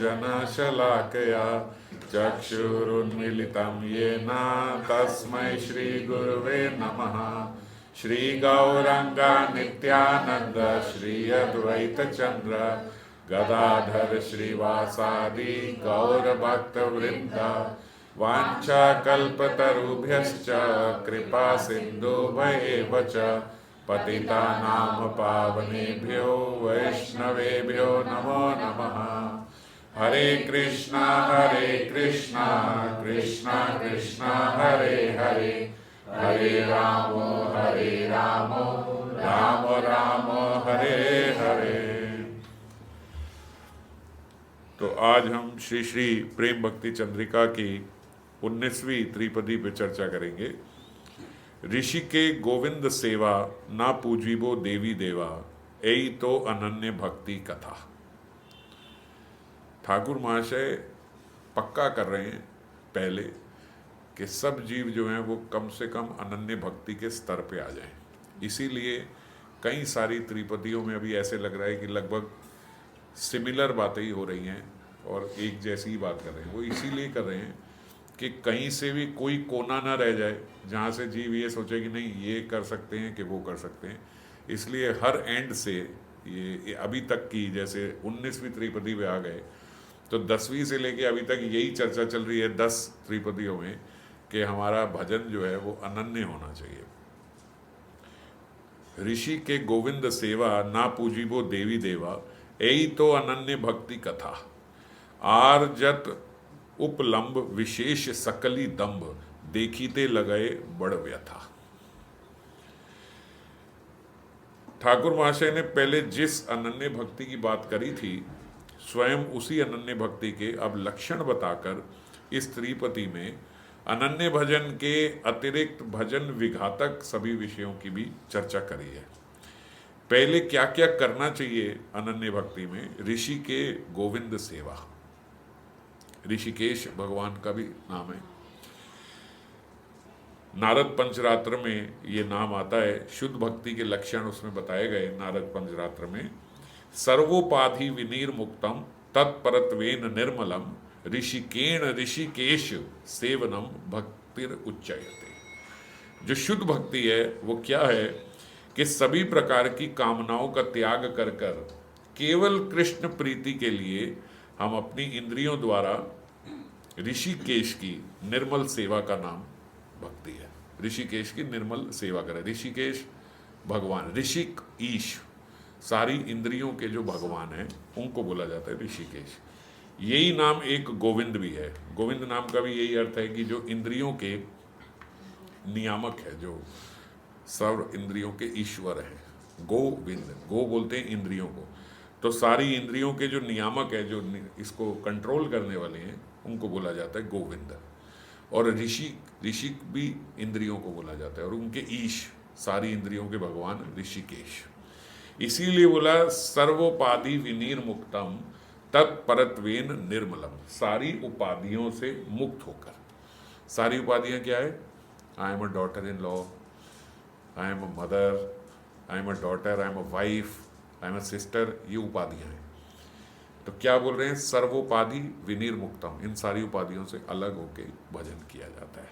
जनशलाकया चक्षुरुन्मीलितं येन तस्मै श्रीगुरुवे नमः। श्रीगौरङ्ग नित्यानन्द श्री अद्वैतचन्द्र गदाधर श्रीवासादि गौरभक्तवृन्द वाञ्छाकल्पतरुभ्यश्च कृपा सिन्धुभ्येव च पतितानां पावनेभ्यो वैष्णवेभ्यो नमो नमः। हरे कृष्णा कृष्णा कृष्णा हरे हरे, हरे राम राम राम हरे हरे। तो आज हम श्री श्री प्रेम भक्ति चंद्रिका की 19वीं त्रिपदी पे चर्चा करेंगे। ऋषि के गोविंद सेवा ना पूजिबो देवी देवा, यही तो अनन्य भक्ति कथा। ठाकुर महाशय पक्का कर रहे हैं पहले कि सब जीव जो हैं वो कम से कम अनन्य भक्ति के स्तर पे आ जाएं। इसीलिए कई सारी त्रिपदियों में अभी ऐसे लग रहा है कि लगभग सिमिलर बातें ही हो रही हैं और एक जैसी ही बात कर रहे हैं। वो इसीलिए कर रहे हैं कि कहीं से भी कोई कोना ना रह जाए जहाँ से जीव ये सोचे कि नहीं ये कर सकते हैं कि वो कर सकते हैं। इसलिए हर एंड से ये अभी तक की जैसे 19वीं त्रिपदी पे आ गए तो 10वीं से लेके अभी तक यही चर्चा चल रही है 10 त्रिपदियों में कि हमारा भजन जो है वो अनन्य होना चाहिए। ऋषि के गोविंद सेवा ना पूजिबो देवी देवा, यही तो अनन्य भक्ति कथा। आर्जत उपलम्ब विशेष सकली दंभ, देखीते लगाए बड़ व्यथा। ठाकुर महाशय ने पहले जिस अनन्य भक्ति की बात करी थी स्वयं उसी अनन्य भक्ति के अब लक्षण बताकर इस त्रिपदी में अनन्य भजन के अतिरिक्त भजन विघातक सभी विषयों की भी चर्चा करी है। पहले क्या क्या करना चाहिए अनन्य भक्ति में, ऋषि के गोविंद सेवा। ऋषिकेश भगवान का भी नाम है। नारद पंचरात्र में ये नाम आता है। शुद्ध भक्ति के लक्षण उसमें बताए गए नारद पंचरात्र में। सर्वोपाधि विनिर्मुक्तम तत्परत्वेन निर्मलम, ऋषिकेण ऋषिकेश सेवनम भक्तिर उच्चयते। जो शुद्ध भक्ति है वो क्या है कि सभी प्रकार की कामनाओं का त्याग कर कर केवल कृष्ण प्रीति के लिए हम अपनी इंद्रियों द्वारा ऋषिकेश की निर्मल सेवा का नाम भक्ति है। ऋषिकेश की निर्मल सेवा करें। ऋषिकेश भगवान, ऋषिक ईश, सारी इंद्रियों के जो भगवान हैं उनको बोला जाता है ऋषिकेश। यही नाम एक गोविंद भी है। गोविंद नाम का भी यही अर्थ है कि जो इंद्रियों के नियामक है, जो सर्व इंद्रियों के ईश्वर है। गोविंद, गो बोलते हैं इंद्रियों को, तो सारी इंद्रियों के जो नियामक है, जो इसको कंट्रोल करने वाले हैं, उनको बोला जाता है गोविंद। और ऋषि भी इंद्रियों को बोला जाता है और उनके ईश, सारी इंद्रियों के भगवान ऋषिकेश। इसीलिए बोला सर्वोपाधि विनिर्मुक्तम तत्परत्वेन निर्मलम, सारी उपाधियों से मुक्त होकर। सारी उपाधियां क्या है? I am a daughter in law, I am a mother, I am a daughter, I am a wife, I am a sister, ये उपाधियां हैं। तो क्या बोल रहे हैं? सर्वोपाधि विनिर्मुक्तम, इन सारी उपाधियों से अलग होके भजन किया जाता है।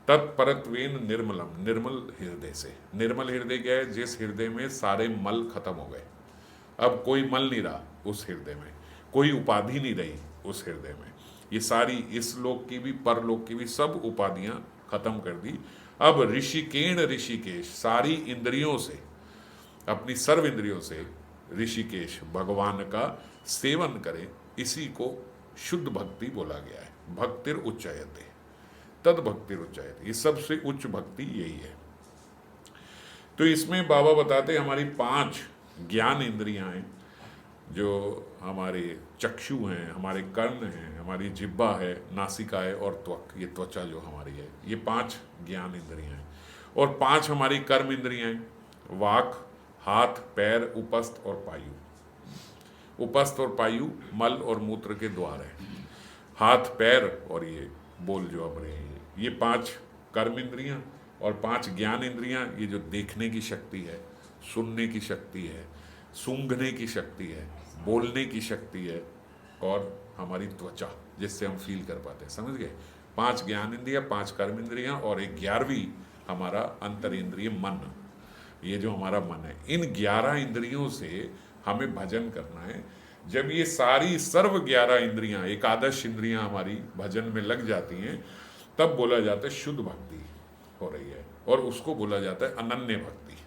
तत्परत्वेन निर्मलम, निर्मल हृदय से। निर्मल हृदय क्या है? जिस हृदय में सारे मल खत्म हो गए, अब कोई मल नहीं रहा उस हृदय में, कोई उपाधि नहीं रही उस हृदय में। ये सारी इस लोक की भी परलोक की भी सब उपाधियां खत्म कर दी। अब ऋषिकेण ऋषिकेश, सारी इंद्रियों से, अपनी सर्व इंद्रियों से ऋषिकेश भगवान का सेवन करें। इसी को शुद्ध भक्ति बोला गया है। भक्तिर उच्चयते, तद भक्तिर उच्चयते, ये सबसे उच्च भक्ति यही है। तो इसमें बाबा बताते हमारी 5 ज्ञान इंद्रियां हैं, जो हमारे चक्षु हैं, हमारे कर्ण हैं, हमारी जिह्वा है, नासिका है और त्वक, ये त्वचा जो हमारी है, ये 5 ज्ञान इंद्रियां हैं। और 5 हमारी कर्म इंद्रियां हैं, वाक, हाथ, पैर, उपस्थ और पायु। उपस्थ और पायु मल और मूत्र के द्वार है। हाथ, पैर और ये बोल जो अब रहे हैं, ये 5 कर्म इंद्रियां और 5 ज्ञान इंद्रियां। ये जो देखने की शक्ति है, सुनने की शक्ति है, सूंघने की शक्ति है, बोलने की शक्ति है, और हमारी त्वचा, जिससे हम फील कर पाते हैं, समझ गए। 5 ज्ञान इंद्रियां, 5 कर्म इंद्रियां और एक 11वीं हमारा अंतर इंद्रिय मन, ये जो हमारा मन है। इन 11 इंद्रियों से हमें भजन करना है। जब ये सारी सर्व 11 इंद्रियां, एकादश इंद्रियां हमारी भजन में लग जाती हैं, तब बोला जाता है शुद्ध भक्ति हो रही है, और उसको बोला जाता है अनन्य भक्ति।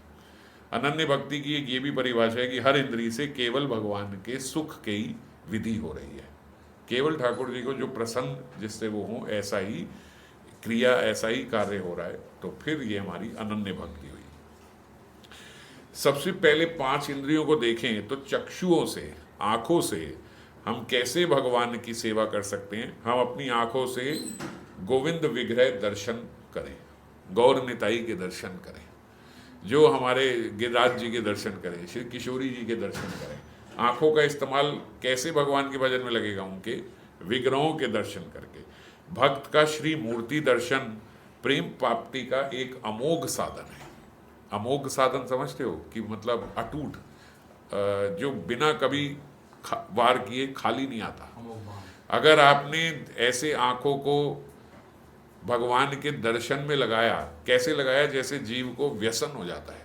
अनन्य भक्ति की एक ये भी परिभाषा है कि हर इंद्रिय से केवल भगवान के सुख की विधि हो रही है, केवल ठाकुर जी को जो प्रसन्न जिससे वो हो, ऐसा ही क्रिया, ऐसा ही कार्य हो रहा है, तो फिर ये हमारी अनन्य भक्ति हुई। सबसे पहले 5 इंद्रियों को देखें तो चक्षुओं से, आंखों से हम कैसे भगवान की सेवा कर सकते हैं। हम अपनी आंखों से गोविंद विग्रह दर्शन करें, गौर निताई के दर्शन करें, जो हमारे गिरिराज जी के दर्शन करें, श्री किशोरी जी के दर्शन करें। आंखों का इस्तेमाल कैसे भगवान के भजन में लगेगा, उनके विग्रहों के दर्शन करके। भक्त का श्री मूर्ति दर्शन प्रेम प्राप्ति का एक अमोघ साधन है। अमोघ साधन समझते हो कि मतलब अटूट, जो बिना कभी वार किए खाली नहीं आता। अगर आपने ऐसे आंखों को भगवान के दर्शन में लगाया, कैसे लगाया, जैसे जीव को व्यसन हो जाता है।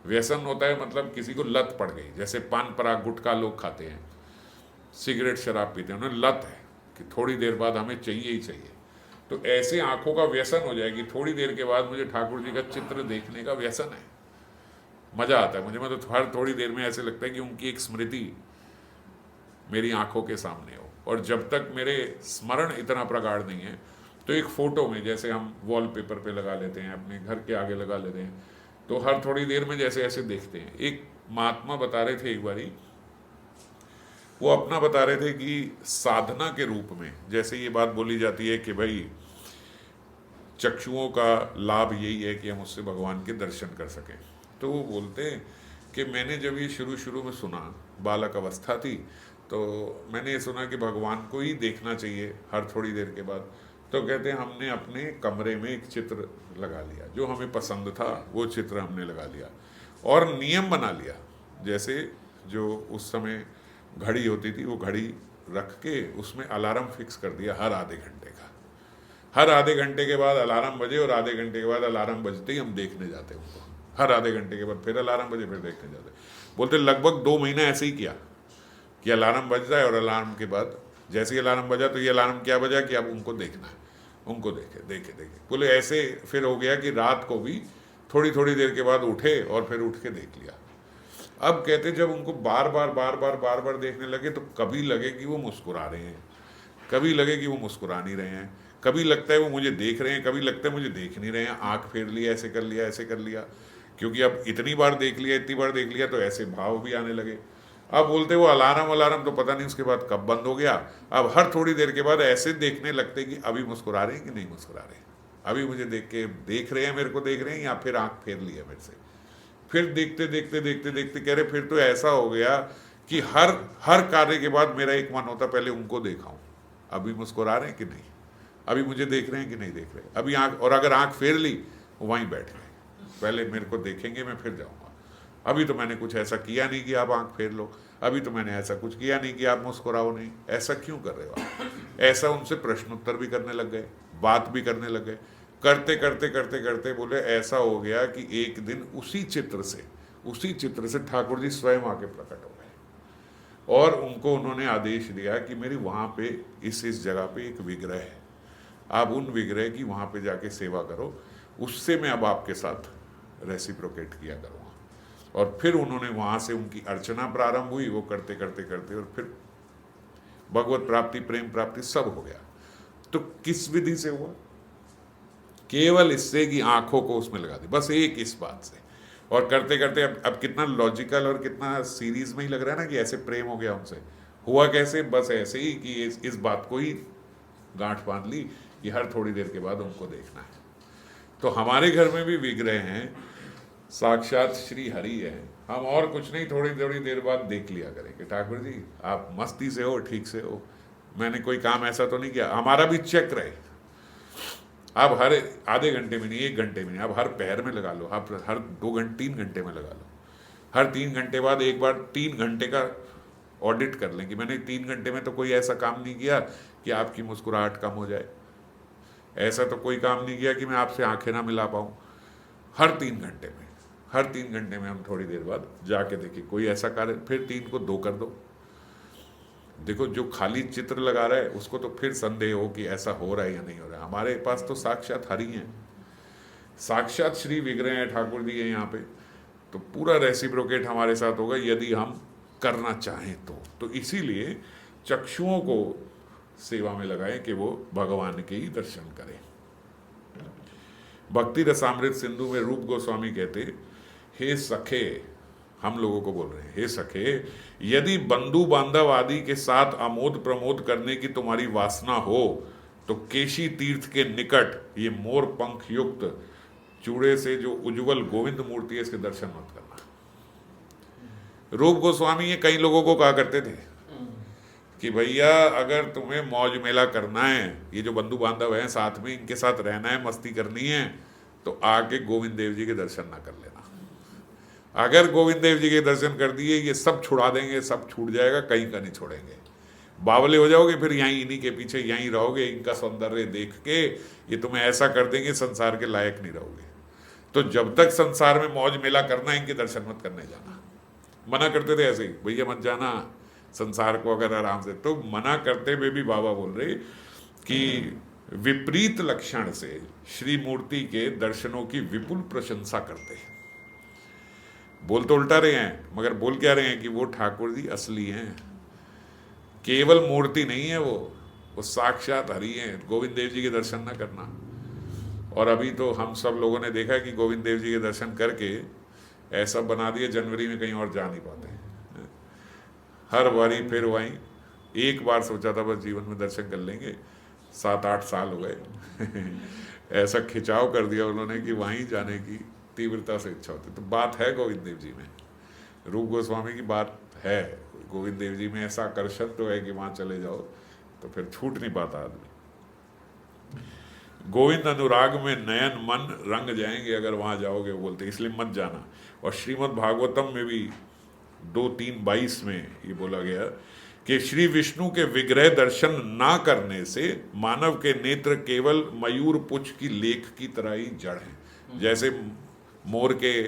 व्यसन होता है मतलब किसी को लत पड़ गई, जैसे पान पराग गुटखा लोग खाते हैं, सिगरेट शराब पीते हैं, उन्हें लत है कि थोड़ी देर बाद हमें चाहिए ही चाहिए। तो ऐसे आंखों का व्यसन हो जाएगी, थोड़ी देर के बाद मुझे ठाकुर जी का चित्र देखने का व्यसन है, मजा आता है मुझे। मतलब हर थोड़ी देर में ऐसे लगता है कि उनकी एक स्मृति मेरी आंखों के सामने हो। और जब तक मेरे स्मरण इतना प्रगाढ़ नहीं है, तो एक फोटो में, जैसे हम वॉलपेपर पे लगा लेते हैं, अपने घर के आगे लगा लेते हैं, तो हर थोड़ी देर में जैसे ऐसे देखते हैं। एक महात्मा बता रहे थे एक बारी, वो अपना बता रहे थे कि साधना के रूप में, जैसे ये बात बोली जाती है कि भाई चक्षुओं का लाभ यही है कि हम उससे भगवान के दर्शन कर सकें, तो वो बोलते हैं कि मैंने जब ये शुरू में सुना, बालक अवस्था थी, तो मैंने ये सुना कि भगवान को ही देखना चाहिए हर थोड़ी देर के बाद। तो कहते हैं हमने अपने कमरे में एक चित्र लगा लिया, जो हमें पसंद था वो चित्र हमने लगा लिया, और नियम बना लिया। जैसे जो उस समय घड़ी होती थी, वो घड़ी रख के उसमें अलार्म फिक्स कर दिया हर आधे घंटे का। हर आधे घंटे के बाद अलार्म बजे, और आधे घंटे के बाद अलार्म बजते ही हम देखने जाते उनको। हर आधे घंटे के बाद फिर अलार्म बजे, फिर देखने जाते। बोलते लगभग 2 महीने ऐसे ही किया कि अलार्म बज जाए, और अलार्म के बाद जैसे ही अलार्म बजा तो ये अलार्म क्या बजा कि अब उनको देखना है, उनको देखे। बोले ऐसे फिर हो गया कि रात को भी थोड़ी देर के बाद उठे और फिर उठ के देख लिया। अब कहते जब उनको बार बार देखने लगे, तो कभी लगे कि वो मुस्कुरा रहे हैं, कभी लगे कि वो मुस्कुरा नहीं रहे हैं, कभी लगता है वो मुझे देख रहे हैं, कभी लगता है मुझे देख नहीं रहे हैं। आंख फेर लिया, ऐसे कर लिया, क्योंकि अब इतनी बार देख लिया तो ऐसे भाव भी आने लगे। अब बोलते वो अलार्म तो पता नहीं उसके बाद कब बंद हो गया। अब हर थोड़ी देर के बाद ऐसे देखने लगते कि अभी मुस्कुरा रहे हैं कि नहीं मुस्कुरा रहे, अभी मुझे देख रहे हैं, मेरे को देख रहे हैं, या फिर आंख फेर ली है मेरे से। फिर देखते कह रहे फिर तो ऐसा हो गया कि हर कार्य के बाद मेरा एक मन होता पहले उनको देखाऊं, अभी मुस्कुरा रहे हैं कि नहीं, अभी मुझे देख रहे हैं कि नहीं देख रहे, अभी आंख, और अगर आंख फेर ली वहीं बैठ गए, पहले मेरे को देखेंगे मैं फिर जाऊंगा। अभी तो मैंने कुछ ऐसा किया नहीं कि आप आंख फेर लो, अभी तो मैंने ऐसा कुछ किया नहीं कि आप मुस्कुराओ नहीं, ऐसा क्यों कर रहे हो आप। ऐसा उनसे प्रश्नोत्तर भी करने लग गए, बात भी करने लग गए। करते बोले ऐसा हो गया कि एक दिन उसी चित्र से ठाकुर जी स्वयं आके प्रकट हो गए, और उनको उन्होंने आदेश दिया कि मेरी वहाँ पे इस जगह पे एक विग्रह है, आप उन विग्रह की वहाँ पे जाके सेवा करो, उससे मैं अब आपके साथ रेसिप्रोकेट किया करूँगा। और फिर उन्होंने वहाँ से उनकी अर्चना प्रारंभ हुई, वो करते और फिर भगवत प्राप्ति, प्रेम प्राप्ति सब हो गया। तो किस विधि से हुआ? केवल इससे कि आंखों को उसमें लगा दी, बस एक इस बात से। और करते अब कितना लॉजिकल और कितना सीरीज में ही लग रहा है ना कि ऐसे प्रेम हो गया उनसे। हुआ कैसे? बस ऐसे ही कि इस बात को ही गांठ बांध ली कि हर थोड़ी देर के बाद उनको देखना है। तो हमारे घर में भी विग्रह हैं, साक्षात श्री हरि है, हम और कुछ नहीं, थोड़ी देर बाद देख लिया करें कि ठाकुर जी आप मस्ती से हो, ठीक से हो, मैंने कोई काम ऐसा तो नहीं किया, हमारा भी चेक रहे। आप हर आधे घंटे में नहीं, 1 घंटे में नहीं, आप हर पैर में लगा लो, आप हर 2 घंटे 3 घंटे में लगा लो, हर 3 घंटे बाद एक बार 3 घंटे का ऑडिट कर लें कि मैंने 3 घंटे में तो कोई ऐसा काम नहीं किया कि आपकी मुस्कुराहट कम हो जाए, ऐसा तो कोई काम नहीं किया कि मैं आपसे आंखें ना मिला पाऊँ। हर 3 घंटे में हम थोड़ी देर बाद जाके देखिए कोई ऐसा कार्य, फिर 3 को 2 कर दो। देखो जो खाली चित्र लगा रहा है उसको तो फिर संदेह हो कि ऐसा हो रहा है या नहीं हो रहा है। हमारे पास तो साक्षात हरि हैं, साक्षात श्री विग्रह हैं, ठाकुर जी हैं यहाँ पे, तो पूरा रेसिप्रोकेट हमारे साथ होगा यदि हम करना चाहें तो इसीलिए चक्षुओं को सेवा में लगाएं कि वो भगवान के ही दर्शन करें। भक्ति रसामृत सिंधु में रूप गोस्वामी कहते, हे सखे, हम लोगों को बोल रहे हैं, हे सखे, यदि बंधु बांधव आदि के साथ आमोद प्रमोद करने की तुम्हारी वासना हो तो केशी तीर्थ के निकट ये मोर पंख युक्त चूड़े से जो उज्जवल गोविंद मूर्ति है इसके दर्शन मत करना। रूप गोस्वामी ये कई लोगों को कहा करते थे कि भैया अगर तुम्हें मौज मेला करना है, ये जो बंधु बांधव हैं साथ में, इनके साथ रहना है, मस्ती करनी है, तो आके गोविंद देव जी के दर्शन ना कर लेना। अगर गोविंद देव जी के दर्शन कर दिए ये सब छुड़ा देंगे, सब छूट जाएगा, कहीं का नहीं छोड़ेंगे, बावले हो जाओगे, फिर यहीं इन्हीं के पीछे यहीं रहोगे, इनका सौंदर्य देख के ये तुम्हें ऐसा कर देंगे संसार के लायक नहीं रहोगे। तो जब तक संसार में मौज मेला करना है इनके दर्शन मत करने जाना। मना करते थे ऐसे ही, भैया मत जाना संसार को अगर आराम से, तो मना करते हुए भी बाबा बोल रहे कि विपरीत लक्षण से श्री मूर्ति के दर्शनों की विपुल प्रशंसा करते हैं। बोल तो उल्टा रहे हैं मगर बोल क्या रहे हैं कि वो ठाकुर जी असली हैं, केवल मूर्ति नहीं है, वो साक्षात हरि हैं। गोविंद देव जी के दर्शन ना करना। और अभी तो हम सब लोगों ने देखा कि गोविंद देव जी के दर्शन करके ऐसा बना दिया जनवरी में कहीं और जा नहीं पाते, हर बारी फिर वहीं। एक बार सोचा था बस जीवन में दर्शन कर लेंगे, 7-8 साल हो गए ऐसा खिंचाव कर दिया उन्होंने कि वहीं जाने की तीव्रता से इच्छा होती। तो बात है गोविंद देव जी में, रूप गोस्वामी की बात है, गोविंद देव जी में ऐसा आकर्षण तो है कि वहाँ चले जाओ तो फिर छूट नहीं पाता आदमी। गोविंद अनुराग में नयन मन रंग जाएंगे अगर वहाँ जाओगे, बोलते, इसलिए मत जाना। और श्रीमद् भागवतम में भी 2:3-22 में ये बोला गया कि श्री विष्णु के विग्रह दर्शन ना करने से मानव के नेत्र केवल मयूर पुच्छ की लेख की तरह ही जड़ हैं। जैसे मोर के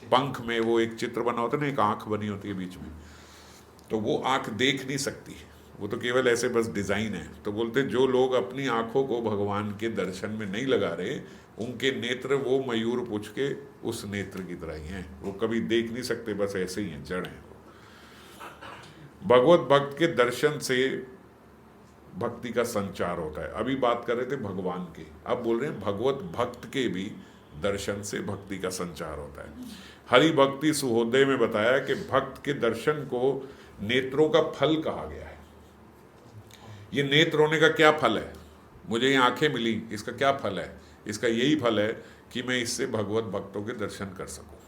पंख में वो एक चित्र बना होता है ना, एक आंख बनी होती है बीच में, तो वो आंख देख नहीं सकती, वो तो केवल ऐसे बस डिजाइन है। तो बोलते जो लोग अपनी आंखों को भगवान के दर्शन में नहीं लगा रहे, उनके नेत्र वो मयूर पुच्छ के उस नेत्र की तरह ही हैं, वो कभी देख नहीं सकते, बस ऐसे ही हैं, जड़ हैं। भगवत भक्त के दर्शन से भक्ति का संचार होता है। अभी बात कर रहे थे भगवान के, अब बोल रहे हैं भगवत भक्त के भी दर्शन से भक्ति का संचार होता है। हरि भक्ति सुहोदय में बताया कि भक्त के दर्शन को नेत्रों का फल कहा गया है। ये नेत्र होने का क्या फल है? मुझे ये आंखें मिली, इसका क्या फल है? इसका यही फल है कि मैं इससे भगवत भक्तों के दर्शन कर सकूं।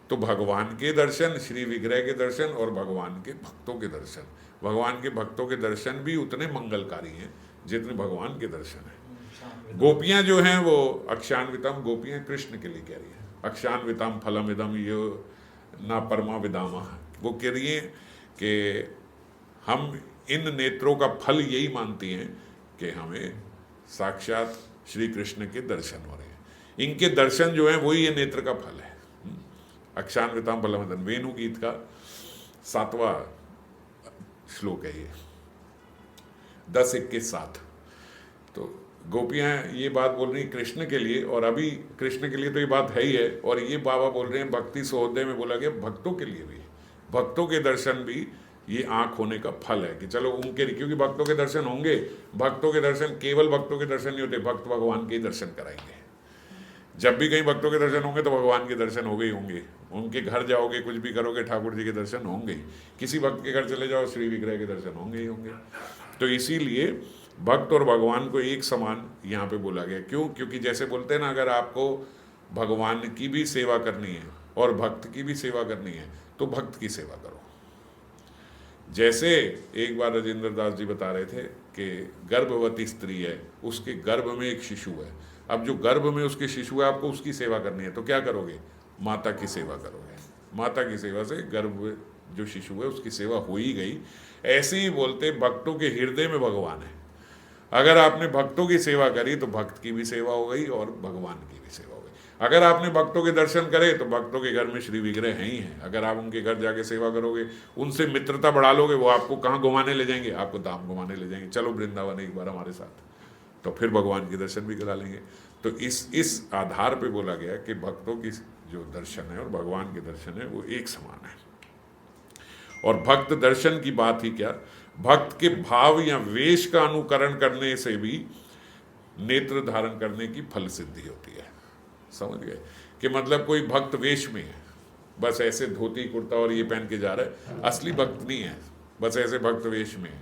तो भगवान के दर्शन, श्री विग्रह के दर्शन और भगवान के भक्तों के दर्शन, भगवान के भक्तों के दर्शन भी उतने मंगलकारी हैं जितने भगवान के दर्शन हैं। गोपियां जो हैं वो अक्षान्वितम, गोपियां कृष्ण के लिए कह रही हैं, अक्षान्वितम फलम इदम यो ना परमा विदामा, वो कह रही हैं कि हम इन नेत्रों का फल यही मानती हैं कि हमें साक्षात श्री कृष्ण के दर्शन हो रहे हैं। इनके दर्शन जो हैं वही ये नेत्र का फल है। अक्षान्वितम फलम, वेणु गीत का 7वां श्लोक है ये, 10:21-7। तो गोपियां ये बात बोल रही कृष्ण के लिए, और अभी कृष्ण के लिए तो ये बात है ही है, और ये बाबा बोल रहे हैं भक्ति सुहोदय में बोला गया भक्तों के लिए भी, भक्तों के दर्शन भी ये आंख होने का फल है कि चलो उनके, क्योंकि भक्तों के दर्शन होंगे, भक्तों के दर्शन केवल भक्तों के दर्शन नहीं होते, भक्त भगवान के ही दर्शन कराएंगे। जब भी कहीं भक्तों के दर्शन होंगे तो भगवान के दर्शन हो गए होंगे। उनके घर जाओगे, कुछ भी करोगे, ठाकुर जी के दर्शन होंगे। किसी भक्त के घर चले जाओ, श्री विग्रह के दर्शन होंगे ही होंगे। तो इसीलिए भक्त और भगवान को एक समान यहाँ पे बोला गया। क्यों? क्योंकि जैसे बोलते हैं ना, अगर आपको भगवान की भी सेवा करनी है और भक्त की भी सेवा करनी है तो भक्त की सेवा करो। जैसे एक बार राजेंद्र दास जी बता रहे थे कि गर्भवती स्त्री है, उसके गर्भ में एक शिशु है, अब जो गर्भ में उसके शिशु है आपको उसकी सेवा करनी है, तो क्या करोगे? माता की सेवा करोगे। माता की सेवा से गर्भ जो शिशु है उसकी सेवा हो ही गई। ऐसे ही बोलते भक्तों के हृदय में भगवान है। अगर आपने भक्तों की सेवा करी तो भक्त की भी सेवा हो गई और भगवान की भी सेवा हो गई। अगर आपने भक्तों के दर्शन करे तो भक्तों के घर में श्री विग्रह हैं ही हैं। अगर आप उनके घर जाके सेवा करोगे, उनसे मित्रता बढ़ा लोगे, वो आपको कहाँ घुमाने ले जाएंगे? आपको धाम घुमाने ले जाएंगे, चलो वृंदावन एक बार हमारे साथ, तो फिर भगवान के दर्शन भी करा लेंगे। तो इस आधार पे बोला गया कि भक्तों की जो दर्शन है और भगवान के दर्शन है वो एक समान है। और भक्त दर्शन की बात ही क्या, भक्त के भाव या वेश का अनुकरण करने से भी नेत्र धारण करने की फल सिद्धि होती है। समझ गए? कि मतलब कोई भक्त वेश में है, बस ऐसे धोती कुर्ता और ये पहन के जा रहा है, असली भक्त नहीं है, बस ऐसे भक्त वेश में है,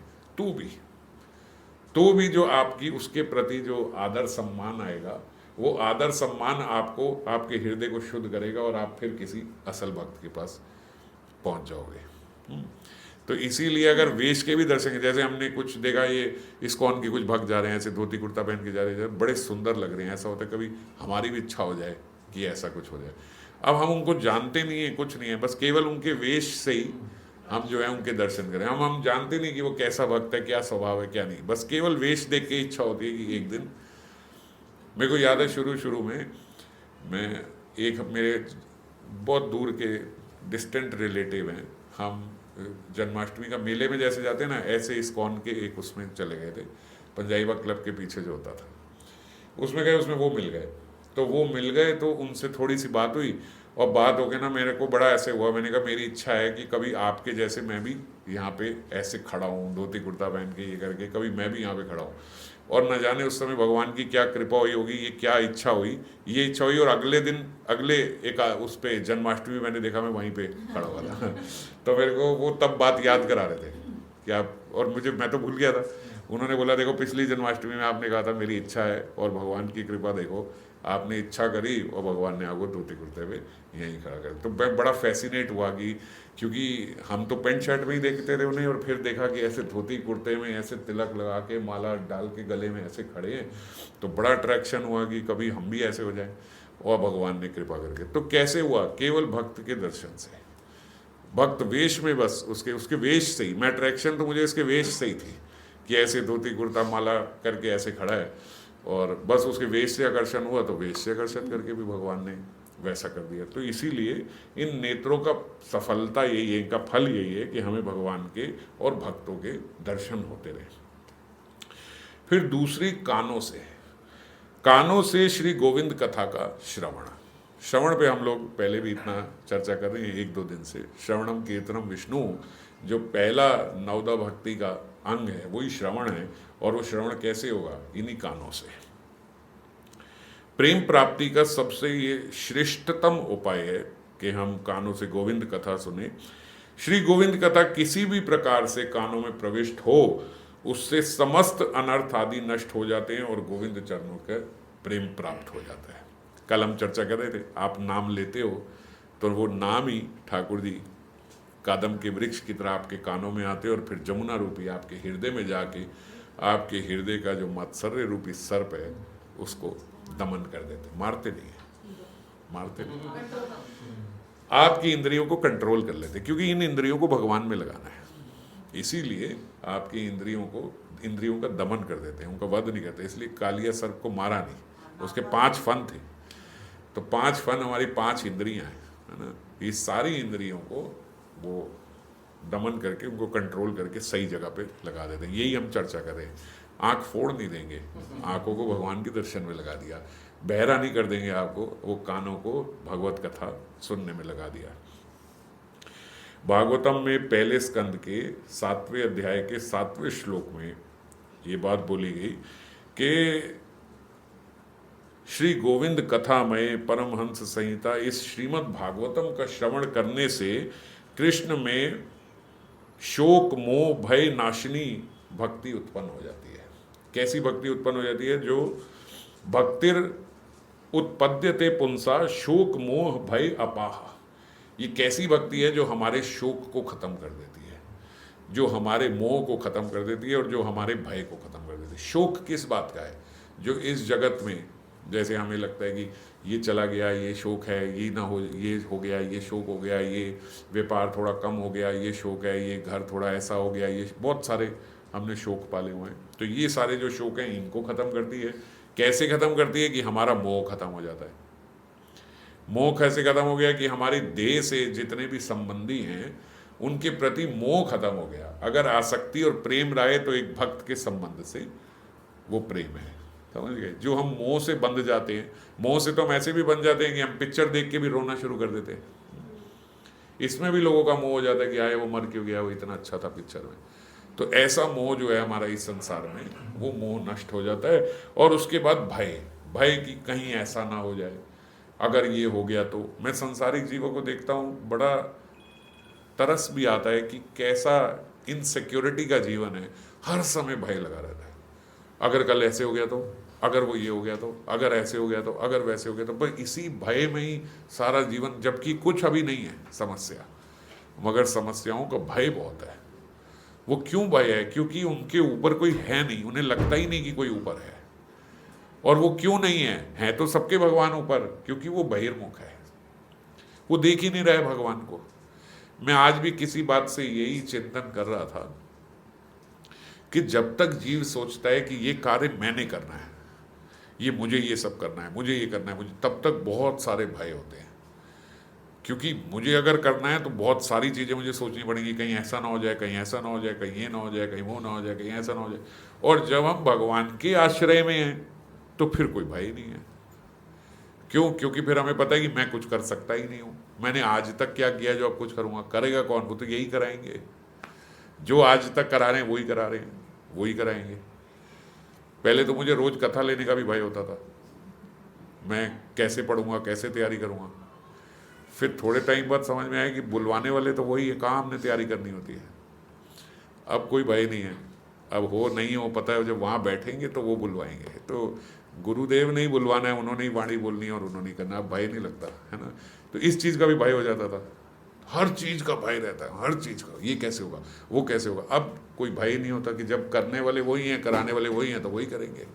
तो भी जो आपकी उसके प्रति जो आदर सम्मान आएगा, वो आदर सम्मान आपको आपके हृदय को शुद्ध करेगा और आप फिर किसी असल भक्त के पास पहुंच जाओगे। तो इसीलिए अगर वेश के भी दर्शन, जैसे हमने कुछ देखा, ये इस्कॉन के कुछ भक्त जा रहे हैं ऐसे धोती कुर्ता पहन के जा रहे हैं, बड़े सुंदर लग रहे हैं, ऐसा होता है कभी हमारी भी इच्छा हो जाए कि ऐसा कुछ हो जाए। अब हम उनको जानते नहीं है, कुछ नहीं है, बस केवल उनके वेश से ही हम जो है उनके दर्शन करें। हम जानते नहीं कि वो कैसा भक्त है, क्या स्वभाव है, क्या नहीं, बस केवल वेश देख के इच्छा होती है कि एक दिन। मेरे को याद है शुरू में मैं एक मेरे बहुत दूर के डिस्टेंट रिलेटिव हैं, हम जन्माष्टमी का मेले में जैसे जाते हैं ना, ऐसे इस्कॉन के एक उसमें चले गए थे, पंजाइबा क्लब के पीछे जो होता था, उसमें गए, उसमें वो मिल गए। तो उनसे थोड़ी सी बात हुई और बात हो गई ना, मेरे को बड़ा ऐसे हुआ, मैंने कहा मेरी इच्छा है कि कभी आपके जैसे मैं भी यहाँ पे ऐसे खड़ा हूँ, धोती कुर्ता पहन के ये करके, कभी मैं भी यहाँ पे खड़ा हूँ। और न जाने उस समय भगवान की क्या कृपा हुई होगी, ये क्या इच्छा हुई, ये इच्छा हुई। और अगले दिन एक उस पे जन्माष्टमी मैंने देखा, मैं वहीं पे खड़ा हुआ था तो मेरे को वो तब बात याद करा रहे थे कि आप, और मैं तो भूल गया था। उन्होंने बोला देखो पिछली जन्माष्टमी में आपने कहा था मेरी इच्छा है, और भगवान की कृपा देखो, आपने इच्छा करी और भगवान ने आपको धोती कुर्ते पे यहीं खड़ा कर। तो मैं बड़ा फैसिनेट हुआ कि, क्योंकि हम तो पेंट शर्ट में ही देखते रहे उन्हें, और फिर देखा कि ऐसे धोती कुर्ते में ऐसे तिलक लगा के माला डाल के गले में ऐसे खड़े हैं, तो बड़ा अट्रैक्शन हुआ कि कभी हम भी ऐसे हो जाएं, और भगवान ने कृपा करके। तो कैसे हुआ? केवल भक्त के दर्शन से। भक्त वेश में, बस उसके वेश से ही, मैं अट्रैक्शन तो मुझे इसके वेश से ही थी कि ऐसे धोती कुर्ता माला करके ऐसे खड़ा है, और बस उसके वेश से आकर्षण हुआ, तो वेश से आकर्षण करके भी भगवान ने वैसा कर दिया। तो इसीलिए इन नेत्रों का सफलता यही है, इनका फल यही है कि हमें भगवान के और भक्तों के दर्शन होते रहे। फिर दूसरी कानों से श्री गोविंद कथा का श्रवण पे हम लोग पहले भी इतना चर्चा कर रहे हैं 1-2 दिन से। श्रवणम कीर्तनम विष्णु, जो पहला नवदा भक्ति का अंग है वही श्रवण है, और वो श्रवण कैसे होगा? इन्हीं कानों से। प्रेम प्राप्ति का सबसे ये श्रेष्ठतम उपाय है कि हम कानों से गोविंद कथा सुने। श्री गोविंद कथा किसी भी प्रकार से कानों में प्रविष्ट हो, उससे समस्त अनर्थ आदि नष्ट हो जाते हैं और गोविंद चरणों का प्रेम प्राप्त हो जाता है। कल हम चर्चा कर रहे थे, आप नाम लेते हो तो वो नाम ही ठाकुर जी कादम के वृक्ष की तरह आपके कानों में आते, और फिर जमुना रूपी आपके हृदय में जाके आपके हृदय का जो मत्सर्य रूपी सर्प है उसको दमन कर देते। मारते नहीं, आपकी इंद्रियों को कंट्रोल कर लेते, क्योंकि इन इंद्रियों को भगवान में लगाना है, इसीलिए आपकी इंद्रियों का दमन कर देते हैं, उनका वध नहीं करते। इसलिए कालिया सर्प को मारा नहीं, उसके 5 फन थे, तो 5 फन हमारी 5 इंद्रियां हैं, है ना। ये सारी इंद्रियों को वो दमन करके, उनको कंट्रोल करके सही जगह पे लगा देते हैं। यही हम चर्चा कर रहे हैं। आँख फोड़ नहीं देंगे, आँखों को भगवान के दर्शन में लगा दिया। बहरा नहीं कर देंगे आपको, वो कानों को भगवत कथा सुनने में लगा दिया। भागवतम में पहले स्कंद के 7वें अध्याय के 7वें श्लोक में ये बात बोली गई कि श्री गोविंद कथामय परमहंस संहिता, इस श्रीमद् भागवतम का श्रवण करने से कृष्ण में शोक मोह भय नाशिनी भक्ति उत्पन्न हो जाती है। कैसी भक्ति उत्पन्न हो जाती है? जो भक्तिर उत्पद्यते पुंसा शोक मोह भय अपाह। ये कैसी भक्ति है? जो हमारे शोक को खत्म कर देती है, जो हमारे मोह को खत्म कर देती है, और जो हमारे भय को खत्म कर देती है। शोक किस बात का है? जो इस जगत में जैसे हमें लगता है कि ये चला गया, ये शोक है, ये ना हो, ये हो गया, ये शोक हो गया, ये व्यापार थोड़ा कम हो गया, ये शोक है, ये घर थोड़ा ऐसा हो गया, ये बहुत सारे हमने शोक पाले हुए हैं। तो ये सारे जो शोक हैं इनको ख़त्म करती है। कैसे ख़त्म करती है कि हमारा मोह ख़त्म हो जाता है। मोह कैसे ख़त्म हो गया कि हमारे देह से जितने भी संबंधी हैं उनके प्रति मोह ख़त्म हो गया। अगर आसक्ति और प्रेम रहे तो एक भक्त के संबंध से वो प्रेम है, समझ गए। जो हम मोह से बंध जाते हैं, मोह से तो हम ऐसे भी बन जाते हैं कि हम पिक्चर देख के भी रोना शुरू कर देते हैं। इसमें भी लोगों का मोह हो जाता है कि आए वो मर क्यों गया, वो इतना अच्छा था पिक्चर में। तो ऐसा मोह जो है हमारा इस संसार में, वो मोह नष्ट हो जाता है। और उसके बाद भय, भय कि कहीं ऐसा ना हो जाए, अगर ये हो गया तो। मैं संसारिक जीवों को देखता हूँ, बड़ा तरस भी आता है कि कैसा इनसिक्योरिटी का जीवन है, हर समय भय लगा रहता है। अगर कल ऐसे हो गया तो, अगर वो ये हो गया तो, अगर ऐसे हो गया तो, अगर वैसे हो गया तो, पर इसी भय में ही सारा जीवन, जबकि कुछ अभी नहीं है समस्या, मगर समस्याओं का भय बहुत है। वो क्यों भय है? क्योंकि उनके ऊपर कोई है नहीं, उन्हें लगता ही नहीं कि कोई ऊपर है। और वो क्यों नहीं है तो सबके भगवान ऊपर, क्योंकि वो बहिर्मुख है, वो देख ही नहीं रहे भगवान को। मैं आज भी किसी बात से यही चिंतन कर रहा था कि जब तक जीव सोचता है कि ये कार्य मैंने करना है, ये मुझे ये सब करना है, मुझे ये करना है, मुझे, तब तक बहुत सारे भय होते हैं। क्योंकि मुझे अगर करना है तो बहुत सारी चीज़ें मुझे सोचनी पड़ेंगी, कहीं ऐसा ना हो जाए, कहीं ऐसा ना हो जाए, कहीं ये ना हो जाए, कहीं वो ना हो जाए, कहीं ऐसा ना हो जाए। और जब हम भगवान के आश्रय में हैं तो फिर कोई भय नहीं है। क्यों? क्योंकि फिर हमें पता है कि मैं कुछ कर सकता ही नहीं हूँ। मैंने आज तक क्या किया जो अब कुछ करूँगा? करेगा कौन? वो तो यही कराएंगे, जो आज तक करा रहे हैं वही करा रहे हैं, वही कराएंगे। पहले तो मुझे रोज कथा लेने का भी भय होता था, मैं कैसे पढ़ूंगा, कैसे तैयारी करूंगा। फिर थोड़े टाइम बाद समझ में आया कि बुलवाने वाले तो वही है, कहाँ हमने तैयारी करनी होती है। अब कोई भय नहीं है, अब हो नहीं हो पता है, जब वहाँ बैठेंगे तो वो बुलवाएंगे। तो गुरुदेव ने ही बुलवाना है, उन्होंने ही वाणी बोलनी है और उन्होंने ही करना, अब भय नहीं लगता है ना। तो इस चीज़ का भी भय हो जाता था, हर चीज़ का भय रहता है, हर चीज़ का, ये कैसे होगा, वो कैसे होगा। अब कोई भय नहीं होता कि जब करने वाले वही हैं, कराने वाले वही हैं, तो वही करेंगे।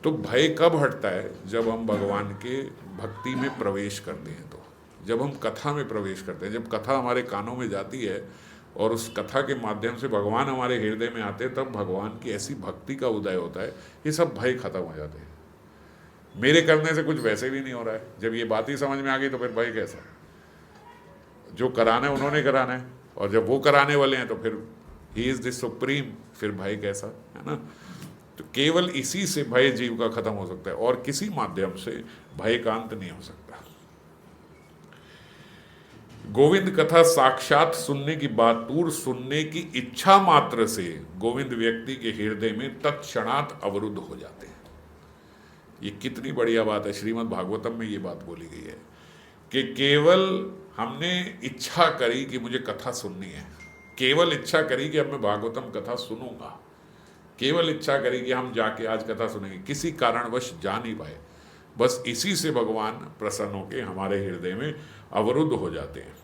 तो भय कब हटता है? जब हम भगवान के भक्ति में प्रवेश करते हैं। तो जब हम कथा में प्रवेश करते हैं, जब कथा हमारे कानों में जाती है और उस कथा के माध्यम से भगवान हमारे हृदय में आते हैं, तब भगवान की ऐसी भक्ति का उदय होता है, ये सब भय खत्म हो जाते हैं। मेरे करने से कुछ वैसे भी नहीं हो रहा है, जब ये बात ही समझ में आ गई तो फिर भय कैसा? जो कराना है उन्होंने कराना है, और जब वो कराने वाले हैं तो फिर ही इज द सुप्रीम, फिर भय कैसा, है ना। तो केवल इसी से भय जीव का खत्म हो सकता है, और किसी माध्यम से भय का अंत नहीं हो सकता। गोविंद कथा साक्षात सुनने की बात दूर, सुनने की इच्छा मात्र से गोविंद व्यक्ति के हृदय में तत्क्षणात अवरुद्ध हो जाते हैं। ये कितनी बढ़िया बात है, श्रीमद् भागवतम में ये बात बोली गई है कि केवल हमने इच्छा करी कि मुझे कथा सुननी है, केवल इच्छा करी कि अब मैं भागवतम कथा सुनूंगा, केवल इच्छा करी कि हम जाके आज कथा सुनेंगे, किसी कारणवश जा नहीं पाए, बस इसी से भगवान प्रसन्न होकर हमारे हृदय में अवरुद्ध हो जाते हैं।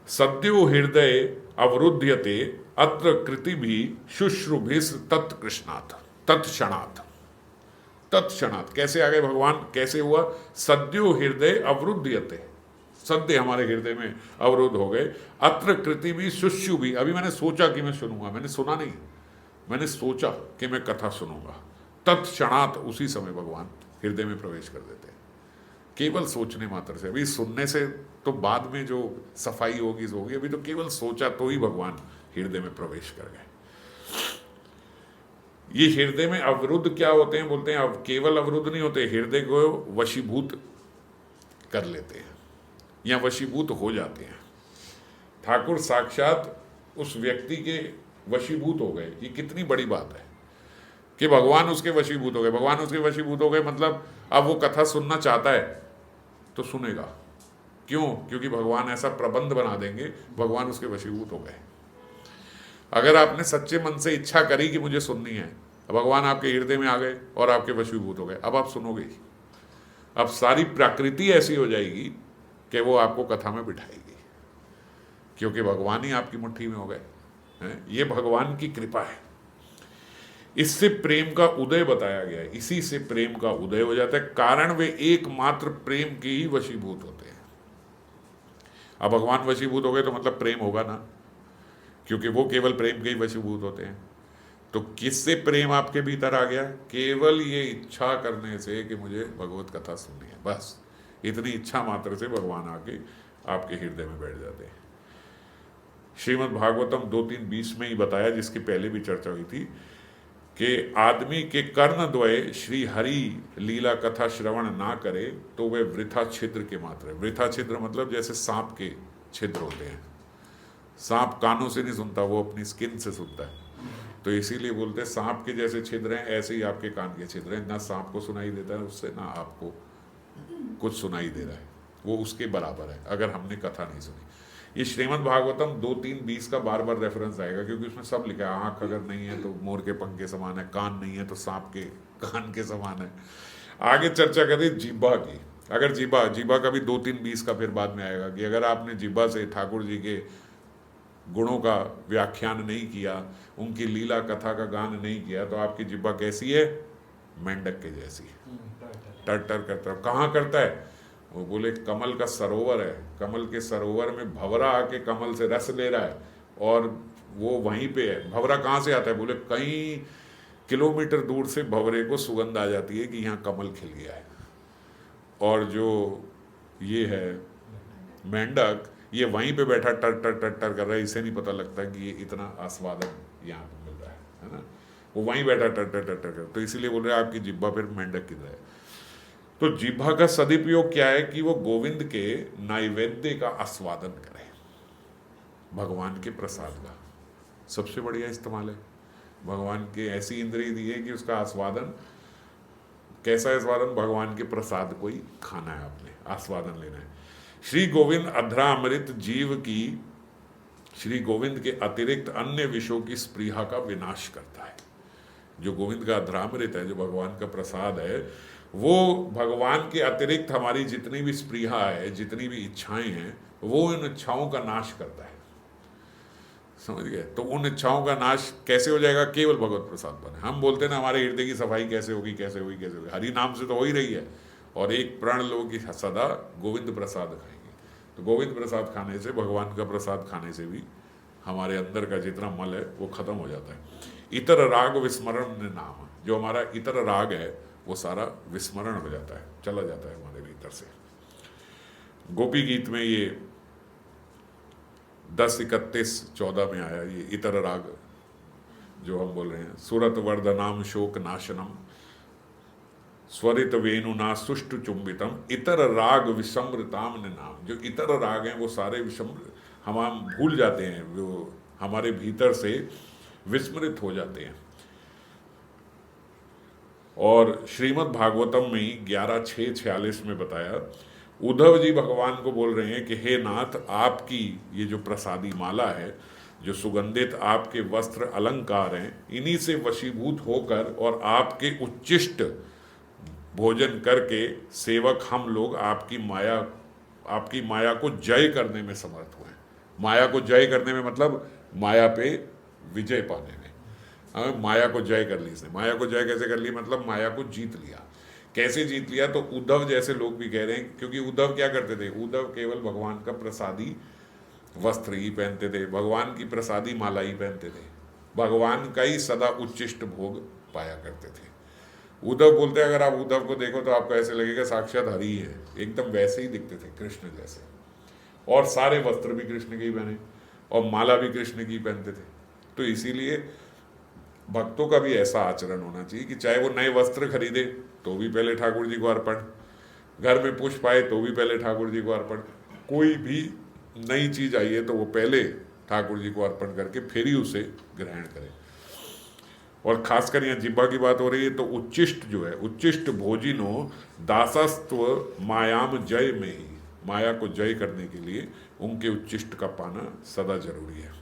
सद्यो हृदय अवरुध्यते अत्र कृति भी शुश्रुभिस तत्कृष्णात् तत्क्षणात्। तत्क्षणात् कैसे आ गए भगवान? कैसे हुआ? सद्यो हृदय अवरुध्यते, सद्य हमारे हृदय में अवरुद्ध हो गए। अत्र कृति भी शुश्रु भी, अभी मैंने सोचा कि मैं सुनूंगा, मैंने सुना नहीं, मैंने सोचा कि मैं कथा सुनूंगा। तत्क्षणात् उसी समय भगवान हृदय में प्रवेश कर देते हैं, केवल सोचने मात्र से। अभी सुनने से तो बाद में जो सफाई होगी सो होगी, अभी तो केवल सोचा तो ही भगवान हृदय में प्रवेश कर गए। ये हृदय में अवरुद्ध क्या होते हैं? बोलते हैं अब केवल अवरुद्ध नहीं होते, हृदय को वशीभूत कर लेते हैं या वशीभूत हो जाते हैं। ठाकुर साक्षात उस व्यक्ति के वशीभूत हो गए। ये कितनी बड़ी बात है कि भगवान उसके वशीभूत हो गए। भगवान उसके वशीभूत हो गए मतलब अब वो कथा सुनना चाहता है तो सुनेगा। क्यों? क्योंकि भगवान ऐसा प्रबंध बना देंगे, भगवान उसके वशीभूत हो गए। अगर आपने सच्चे मन से इच्छा करी कि मुझे सुननी है, भगवान आपके हृदय में आ गए और आपके वशीभूत हो गए, अब आप सुनोगे ही। अब सारी प्रकृति ऐसी हो जाएगी कि वो आपको कथा में बिठाएगी, क्योंकि भगवान ही आपकी मुट्ठी में हो गए हैं। ये भगवान की कृपा है। इससे प्रेम का उदय बताया गया है, इसी से प्रेम का उदय हो जाता है, कारण वे एकमात्र प्रेम के ही वशीभूत होते हैं। अब भगवान वशीभूत हो गए तो मतलब प्रेम होगा ना, क्योंकि वो केवल प्रेम के ही वशीभूत होते हैं। तो किससे प्रेम आपके भीतर आ गया? केवल ये इच्छा करने से कि मुझे भगवत कथा सुननी है, बस इतनी इच्छा मात्र से भगवान आके आपके हृदय में बैठ जाते हैं। श्रीमद् भागवतम 2:3-20 में ही बताया, जिसकी पहले भी चर्चा हुई थी, कि आदमी के कर्ण द्वय श्री हरि लीला कथा श्रवण ना करे तो वह वृथा छिद्र के मात्र है। वृथा छिद्र मतलब जैसे सांप के छिद्र होते हैं। सांप कानों से नहीं सुनता, वो अपनी स्किन से सुनता है। तो इसीलिए बोलते हैं सांप के जैसे छिद्र हैं, ऐसे ही आपके कान के छिद्र हैं। ना सांप को सुनाई देता है उससे, ना आपको कुछ सुनाई दे रहा है, वो उसके बराबर है अगर हमने कथा नहीं सुनी। ये श्रीमद् भागवतम 2:3-20 का बार बार रेफरेंस आएगा, क्योंकि उसमें सब लिखा है। आंख अगर नहीं है तो मोर के पंख के समान है, कान नहीं है तो सांप के कान के समान है। आगे चर्चा करें जिह्वा की। अगर जिह्वा का भी 2:3-20 का फिर बाद में आएगा कि अगर आपने जिह्वा से ठाकुर जी के गुणों का व्याख्यान नहीं किया, उनकी लीला कथा का गान नहीं किया, तो आपकी जिह्वा कैसी है? मेंढक के जैसी, टर टर करता है। कहाँ करता है? वो बोले कमल का सरोवर है, कमल के सरोवर में भंवरा आके कमल से रस ले रहा है और वो वहीं पे है। भंवरा कहाँ से आता है? बोले कई किलोमीटर दूर से भंवरे को सुगंध आ जाती है कि यहाँ कमल खिल गया है। और जो ये है मेंढक, ये वहीं पे बैठा टर टर टर टर कर रहा है, इसे नहीं पता लगता कि ये इतना आस्वादन यहाँ पे मिल रहा है ना। वो वहीं बैठा टर टर टर टर कर। तो इसीलिए बोल रहे हैं आपकी जिह्वा फिर मेंढक की तरह है। तो जिह्वा का सदुपयोग क्या है कि वो गोविंद के नैवेद्य का आस्वादन करे, भगवान के प्रसाद का सबसे बढ़िया इस्तेमाल है। भगवान के ऐसी इंद्रिय दी है कि उसका आस्वादन, कैसा आस्वादन? भगवान के प्रसाद को ही खाना है, आपने आस्वादन लेना है। श्री गोविंद अधरामृत जीव की, श्री गोविंद के अतिरिक्त अन्य विषयों की स्पृहा का विनाश करता है। जो गोविंद का अधरामृत है, जो भगवान का प्रसाद है, वो भगवान के अतिरिक्त हमारी जितनी भी स्पृहा है, जितनी भी इच्छाएं हैं, वो इन इच्छाओं का नाश करता है। समझ गए? तो उन इच्छाओं का नाश कैसे हो जाएगा? केवल भगवत प्रसाद बने। हम बोलते हैं ना हमारे हृदय की सफाई कैसे होगी, कैसे होगी, कैसे होगी? हरि नाम से तो हो ही रही है। और एक प्राण लोग की सदा गोविंद प्रसाद खाएंगे। तो गोविंद प्रसाद खाने से, भगवान का प्रसाद खाने से भी हमारे अंदर का जितना मल है वो खत्म हो जाता है। इतर राग विस्मरण नाम, जो हमारा इतर राग है वो सारा विस्मरण हो जाता है, चला जाता है हमारे भीतर से। गोपी गीत में ये 10:31-14 में आया ये इतर राग जो हम बोल रहे हैं। सुरत वर्धनाम शोक नाशनम स्वरित वेणुना सुष्टु चुंबितम इतर राग विसम्रताम नाम। जो इतर राग हैं वो सारे हम भूल जाते हैं, वो हमारे भीतर से विस्मृत हो जाते हैं। और श्रीमद् भागवतम में ही 11:6-46 में बताया, उद्धव जी भगवान को बोल रहे हैं कि हे नाथ, आपकी ये जो प्रसादी माला है, जो सुगंधित आपके वस्त्र अलंकार हैं, इन्हीं से वशीभूत होकर और आपके उच्चिष्ट भोजन करके सेवक हम लोग आपकी माया को जय करने में समर्थ हुए। माया को जय करने में मतलब माया पे विजय पाने में। माया को जय कर ली इसने। माया को जय कैसे कर ली? मतलब माया को जीत लिया। कैसे जीत लिया? तो उद्धव जैसे लोग भी कह रहे हैं, क्योंकि उद्धव क्या करते थे? उद्धव केवल भगवान का प्रसादी वस्त्र ही पहनते थे, भगवान की प्रसादी माला ही पहनते थे, भगवान का ही सदा उच्चिष्ट भोग पाया करते थे। उद्धव बोलते हैं, अगर आप उद्धव को देखो तो आपको ऐसे लगेगा साक्षात हरि है, एकदम वैसे ही दिखते थे, कृष्ण जैसे। और सारे वस्त्र भी कृष्ण के ही पहने और माला भी कृष्ण की पहनते थे। तो इसीलिए भक्तों का भी ऐसा आचरण होना चाहिए कि चाहे वो नए वस्त्र खरीदे तो भी पहले ठाकुर जी को अर्पण, घर में पुष्प आए तो भी पहले ठाकुर जी को अर्पण, कोई भी नई चीज आई है तो वो पहले ठाकुर जी को अर्पण करके फिर ही उसे ग्रहण करें। और खासकर यहाँ जिह्वा की बात हो रही है, तो उच्चिष्ट जो है, उच्चिष्ट भोजिनो दासस्त्व मायाम जय में ही, माया को जय करने के लिए उनके उच्चिष्ट का पाना सदा जरूरी है।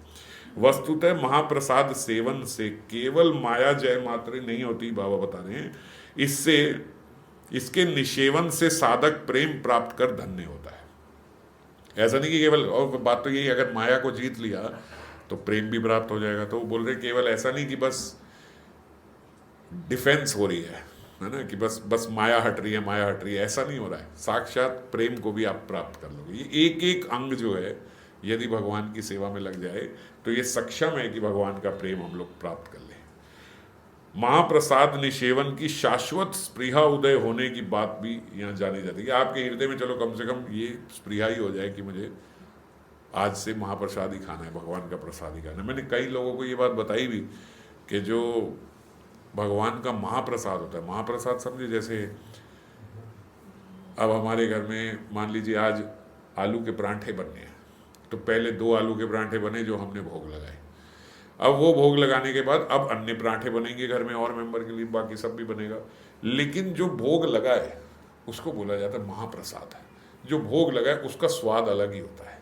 वस्तुतः महाप्रसाद सेवन से केवल माया जय मात्र नहीं होती, बाबा बता रहे हैं, इससे इसके निषेवन से साधक प्रेम प्राप्त कर धन्य होता है। ऐसा नहीं कि केवल, और बात तो यही, अगर माया को जीत लिया तो प्रेम भी प्राप्त हो जाएगा। तो वो बोल रहे केवल ऐसा नहीं कि बस डिफेंस हो रही है ना, कि बस बस माया हट रही है, माया हट रही है, ऐसा नहीं हो रहा है। साक्षात प्रेम को भी आप प्राप्त कर लोगे। ये एक एक अंग जो है यदि भगवान की सेवा में लग जाए तो ये सक्षम है कि भगवान का प्रेम हम लोग प्राप्त कर लें। महाप्रसाद निषेवन की शाश्वत स्पृहा उदय होने की बात भी यहाँ जानी जाती है। आपके हृदय में चलो कम से कम ये स्पृहा ही हो जाए कि मुझे आज से महाप्रसाद ही खाना है, भगवान का प्रसाद ही खाना है। मैंने कई लोगों को ये बात बताई भी कि जो भगवान का महाप्रसाद होता है, महाप्रसाद समझे जैसे अब हमारे घर में मान लीजिए आज आलू के परांठे बनने हैं, तो पहले 2 आलू के परांठे बने जो हमने भोग लगाए। अब वो भोग लगाने के बाद अब अन्य पराठे बनेंगे घर में और मेंबर के लिए, बाकी सब भी बनेगा। लेकिन जो भोग लगा है उसको बोला जाता है महाप्रसाद है। जो भोग लगा है उसका स्वाद अलग ही होता है।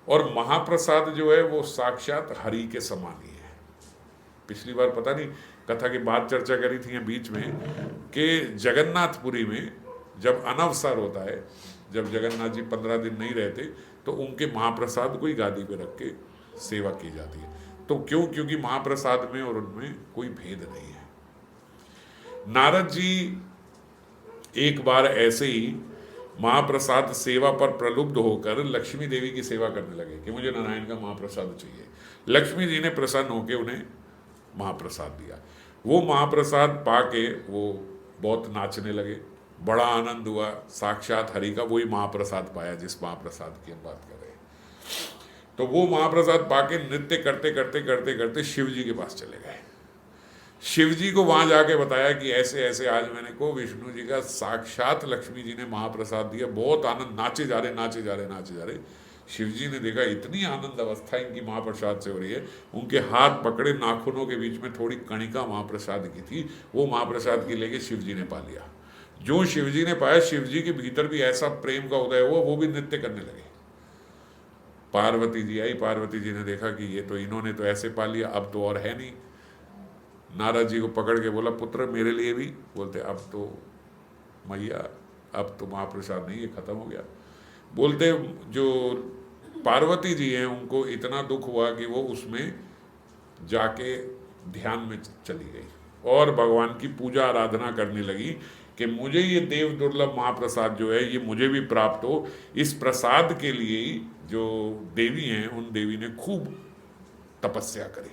और महाप्रसाद जो है वो साक्षात हरि के समान ही है। पिछली बार पता नहीं कथा की बात चर्चा करी थी बीच में कि जगन्नाथपुरी में जब अनवसर होता है, जब जगन्नाथ जी 15 दिन नहीं रहते, तो उनके महाप्रसाद को ही गादी पे रख के सेवा की जाती है। तो क्यों? क्योंकि महाप्रसाद में और उनमें कोई भेद नहीं है। नारद जी एक बार ऐसे ही महाप्रसाद सेवा पर प्रलुब्ध होकर लक्ष्मी देवी की सेवा करने लगे कि मुझे नारायण का महाप्रसाद चाहिए। लक्ष्मी जी ने प्रसन्न होकर उन्हें महाप्रसाद दिया। वो महाप्रसाद पाके वो बहुत नाचने लगे, बड़ा आनंद हुआ। साक्षात हरि का वही महाप्रसाद पाया जिस महाप्रसाद की हम बात कर रहे हैं। तो वो महाप्रसाद पाके नृत्य करते करते करते करते शिव जी के पास चले गए। शिव जी को वहां जाके बताया कि ऐसे ऐसे आज मैंने को विष्णु जी का साक्षात लक्ष्मी जी ने महाप्रसाद दिया, बहुत आनंद, नाचे जा रहे नाचे जा रहे नाचे जा रहे। शिव जी ने देखा इतनी आनंद अवस्था इनकी महाप्रसाद से हो रही है, उनके हाथ पकड़े, नाखूनों के बीच में थोड़ी कणिका महाप्रसाद की थी, वो महाप्रसाद की लेके शिव जी ने पा लिया। जो शिव जी ने पाया, शिव जी के भीतर भी ऐसा प्रेम का उदय हुआ, वो भी नृत्य करने लगे। पार्वती जी आई, पार्वती जी ने देखा कि ये तो इन्होंने तो ऐसे पा लिया, अब तो और है नहीं। नारद जी को पकड़ के बोला पुत्र मेरे लिए भी। बोलते अब तो मैया अब तो महाप्रसाद नहीं, ये खत्म हो गया। बोलते जो पार्वती जी हैं उनको इतना दुख हुआ कि वो उसमें जाके ध्यान में चली गई और भगवान की पूजा आराधना करने लगी कि मुझे ये देव दुर्लभ महाप्रसाद जो है ये मुझे भी प्राप्त हो। इस प्रसाद के लिए ही जो देवी हैं उन देवी ने खूब तपस्या करी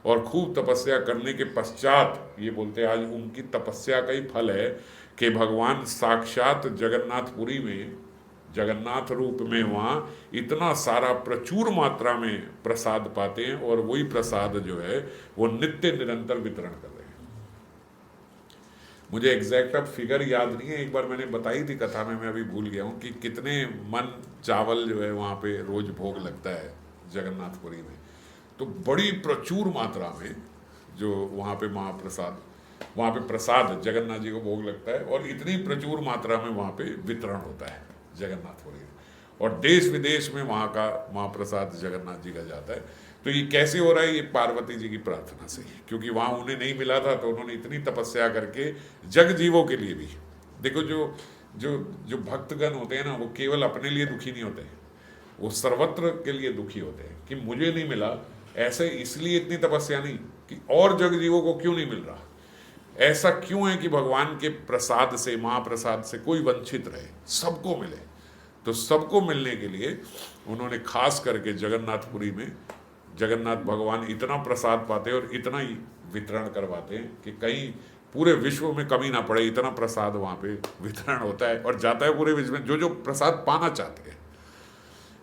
और खूब तपस्या करने के पश्चात ये बोलते आज उनकी तपस्या का ही फल है कि भगवान साक्षात जगन्नाथपुरी में जगन्नाथ रूप में वहाँ इतना सारा प्रचुर मात्रा में प्रसाद पाते हैं और वही प्रसाद जो है वो नित्य निरंतर वितरण कर रहे हैं। मुझे एग्जैक्ट अब फिगर याद नहीं है, एक बार मैंने बताई थी कथा में, मैं अभी भूल गया हूँ कि कितने मन चावल जो है वहाँ पे रोज भोग लगता है जगन्नाथपुरी में। तो बड़ी प्रचुर मात्रा में जो वहाँ पे महाप्रसाद, वहाँ पे प्रसाद जगन्नाथ जी को भोग लगता है और इतनी प्रचुर मात्रा में वहाँ पे वितरण होता है जगन्नाथपुरी में, और देश विदेश में वहाँ का महाप्रसाद जगन्नाथ जी का जाता है। तो ये कैसे हो रहा है? ये पार्वती जी की प्रार्थना से, क्योंकि वहाँ उन्हें नहीं मिला था तो उन्होंने इतनी तपस्या करके जग जीवों के लिए भी। देखो जो जो जो भक्तगण होते हैं ना, वो केवल अपने लिए दुखी नहीं होते, वो सर्वत्र के लिए दुखी होते हैं कि मुझे नहीं मिला, ऐसे इसलिए इतनी तपस्या नहीं कि और जग जीवों को क्यों नहीं मिल रहा, ऐसा क्यों है कि भगवान के प्रसाद से, महाप्रसाद से कोई वंचित रहे, सबको मिले। तो सबको मिलने के लिए उन्होंने खास करके जगन्नाथपुरी में जगन्नाथ भगवान इतना प्रसाद पाते हैं और इतना ही वितरण करवाते हैं कि कहीं पूरे विश्व में कमी ना पड़े, इतना प्रसाद वहाँ पे वितरण होता है और जाता है पूरे विश्व में जो जो प्रसाद पाना चाहते हैं।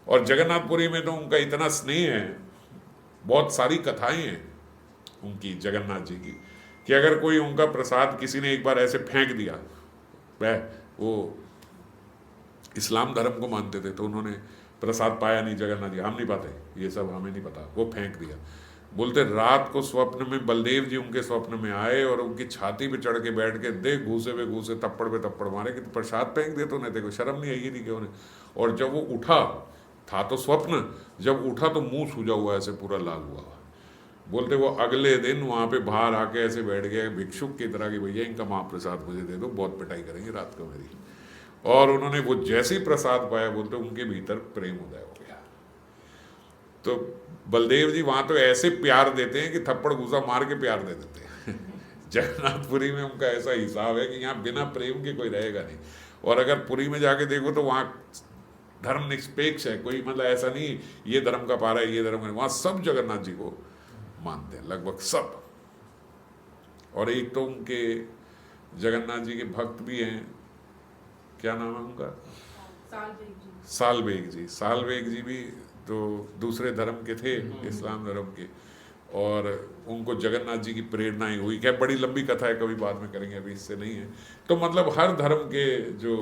और जगन्नाथपुरी में तो उनका इतना स्नेह है, बहुत सारी कथाएं हैं उनकी जगन्नाथ जी की, कि अगर कोई उनका प्रसाद किसी ने एक बार ऐसे फेंक दिया, वह वो इस्लाम धर्म को मानते थे तो उन्होंने प्रसाद पाया नहीं, जगन्नाथ जी हम नहीं पाते, ये सब हमें नहीं पता, वो फेंक दिया। बोलते रात को स्वप्न में बलदेव जी उनके स्वप्न में आए और उनकी छाती पे चढ़ के बैठ के दे घूसे पे घूसे, थप्पड़ पे थप्पड़ मारे कि प्रसाद फेंक दे, तो नहीं देखो शर्म नहीं आई नहीं कि उन्हें। और जब वो उठा, था तो स्वप्न, जब उठा तो मुंह सूजा हुआ ऐसे पूरा लाल हुआ। बोलते वो अगले दिन वहाँ पे बाहर आके ऐसे बैठ गए भिक्षुक की तरह कि भैया इनका महाप्रसाद मुझे दे दो, बहुत पिटाई करेंगे रात को मेरी। और उन्होंने वो जैसे ही प्रसाद पाया, बोलते उनके भीतर प्रेम उदय हो गया। तो बलदेव जी वहाँ तो ऐसे प्यार देते हैं कि थप्पड़ घूसा मार के प्यार दे देते हैं जगन्नाथपुरी में उनका ऐसा हिसाब है कि यहाँ बिना प्रेम के कोई रहेगा नहीं। और अगर पुरी में जाके देखो तो वहाँ धर्म निष्पेक्ष है, कोई मतलब ऐसा नहीं ये धर्म का पारा है ये धर्म का, वहाँ सब जगन्नाथ जी को मानते हैं, लगभग सब। और एक तो उनके जगन्नाथ जी के भक्त भी हैं, क्या नाम है उनका, सालबेग जी। सालबेग जी भी तो दूसरे धर्म के थे, इस्लाम धर्म के, और उनको जगन्नाथ जी की प्रेरणाएं हुई। क्या बड़ी लंबी कथा है, कभी बाद में करेंगे, अभी इससे नहीं है। तो मतलब हर धर्म के जो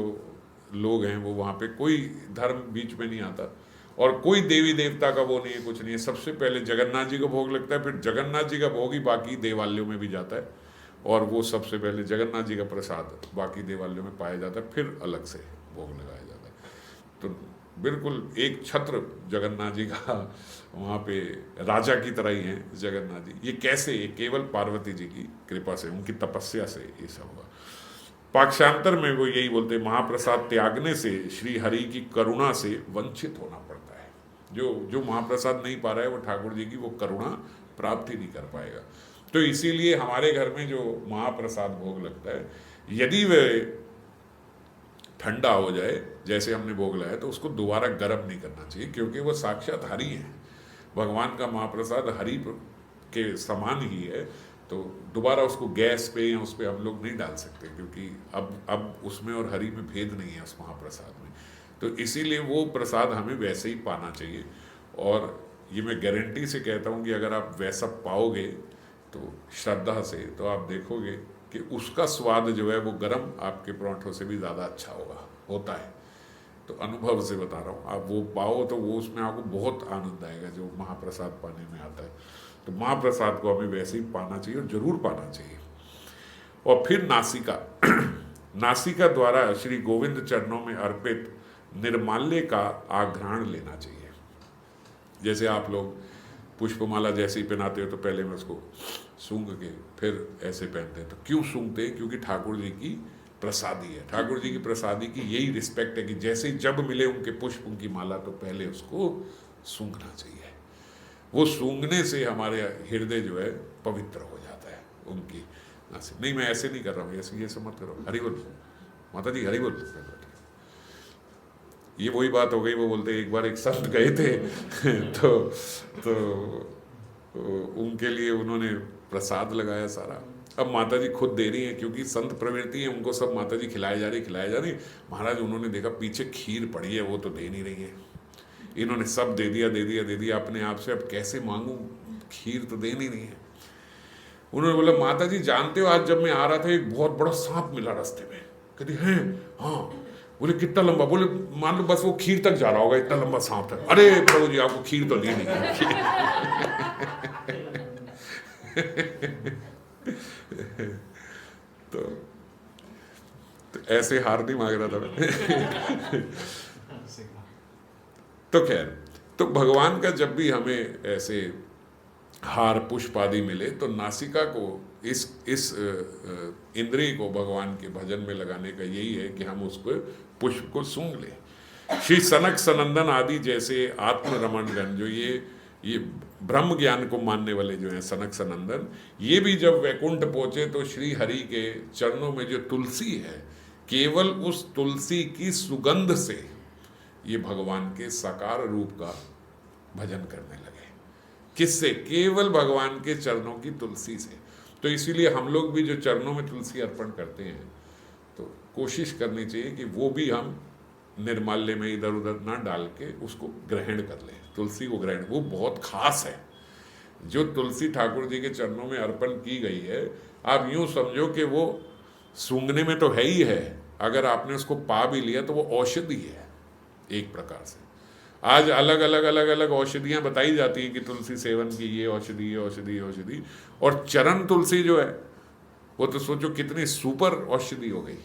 लोग हैं वो वहाँ पे, कोई धर्म बीच में नहीं आता, और कोई देवी देवता का वो नहीं है, कुछ नहीं है। सबसे पहले जगन्नाथ जी का भोग लगता है, फिर जगन्नाथ जी का भोग ही बाकी देवालयों में भी जाता है, और वो सबसे पहले जगन्नाथ जी का प्रसाद बाकी देवालयों में पाया जाता है, फिर अलग से भोग लगाया जाता है। तो बिल्कुल एक छत्र जगन्नाथ जी का वहाँ पे राजा की तरह ही हैं जगन्नाथ जी। ये कैसे, ये केवल पार्वती जी की कृपा से, उनकी तपस्या से ये सब हुआ। पाक्षांतर में वो यही बोलते, महाप्रसाद त्यागने से श्री हरि की करुणा से वंचित होना पड़ता है। जो महाप्रसाद नहीं पा रहा है वो ठाकुर जी की वो करुणा प्राप्त ही नहीं कर पाएगा। तो इसीलिए हमारे घर में जो महाप्रसाद भोग लगता है, यदि वह ठंडा हो जाए जैसे हमने भोग लाया, तो उसको दोबारा गर्म नहीं करना चाहिए, क्योंकि वो साक्षात हरि है। भगवान का महाप्रसाद हरि के समान ही है, तो दोबारा उसको गैस पे या उस पर हम लोग नहीं डाल सकते, क्योंकि अब उसमें और हरि में भेद नहीं है उस महाप्रसाद में। तो इसीलिए वो प्रसाद हमें वैसे ही पाना चाहिए। और ये मैं गारंटी से कहता हूँ कि अगर आप वैसा पाओगे तो श्रद्धा से, तो आप देखोगे कि उसका स्वाद जो है वो गर्म आपके परांठों से भी ज़्यादा अच्छा होता है। तो अनुभव से बता रहा हूँ, आप वो पाओ तो वो उसमें आपको बहुत आनंद आएगा जो महाप्रसाद पाने में आता है। तो महाप्रसाद को हमें वैसे ही पाना चाहिए, और जरूर पाना चाहिए। और फिर नासिका नासिका द्वारा श्री गोविंद चरणों में अर्पित निर्माल्य का आघ्राण लेना चाहिए। जैसे आप लोग पुष्पमाला जैसे ही पहनाते हो तो पहले में उसको सूंघ के फिर ऐसे पहनते हैं। तो क्यों सूंघते हैं? क्योंकि ठाकुर जी की प्रसादी है। ठाकुर जी की प्रसादी की यही रिस्पेक्ट है कि जैसे ही जब मिले उनके पुष्प, उनकी माला, तो पहले उसको सूंघना चाहिए। वो सूंघने से हमारे हृदय जो है पवित्र हो जाता है उनकी नासिक। नहीं, मैं ऐसे नहीं कर रहा हूँ, ऐसे ये सब मत करो, हरि बोल माता जी, हरि बोल। ये वही बात हो गई, वो बोलते एक बार एक संत गए थे तो उनके लिए उन्होंने प्रसाद लगाया सारा। अब माता जी खुद दे रही हैं, क्योंकि संत प्रवृत्ति है, उनको सब माता जी खिलाए जा रही। महाराज उन्होंने देखा पीछे खीर पड़ी है, वो तो दे नहीं रही है। इन्होंने सब दे दिया अपने आप से, अब कैसे मांगूं, खीर तो दे नहीं रही है। उन्होंने बोला, माता जी जानते हो आज जब मैं आ रहा था एक बहुत बड़ा सांप मिला रास्ते में। कहती हैं हाँ। बोले कितना लंबा? बोले मान लो बस वो खीर तक जा रहा होगा, इतना लंबा सांप था। अरे प्रभु जी आपको खीर तो दी नहीं तो ऐसे हार नहीं मांग रहा था मैं तो खैर, तो भगवान का जब भी हमें ऐसे हार पुष्प आदि मिले, तो नासिका को, इस इंद्रिय को भगवान के भजन में लगाने का यही है कि हम उसको पुष्प को सूंघ लें। श्री सनक सनंदन आदि जैसे आत्म रमणगण, जो ये ब्रह्म ज्ञान को मानने वाले जो हैं सनक सनंदन, ये भी जब वैकुंठ पहुंचे तो श्री हरि के चरणों में जो तुलसी है, केवल उस तुलसी की सुगंध से ये भगवान के साकार रूप का भजन करने लगे। किससे? केवल भगवान के चरणों की तुलसी से। तो इसीलिए हम लोग भी जो चरणों में तुलसी अर्पण करते हैं, तो कोशिश करनी चाहिए कि वो भी हम निर्माल्य में इधर उधर ना डाल के उसको ग्रहण कर लें, तुलसी को ग्रहण। वो बहुत खास है। जो तुलसी ठाकुर जी के चरणों में अर्पण की गई है, आप यूं समझो कि वो सूंघने में तो है ही है, अगर आपने उसको पा भी लिया तो वो औषधि है एक प्रकार से। आज अलग अलग औषधियाँ बताई जाती हैं कि तुलसी सेवन की ये औषधि, और चरण तुलसी जो है वो तो सोचो कितनी सुपर औषधि हो गई।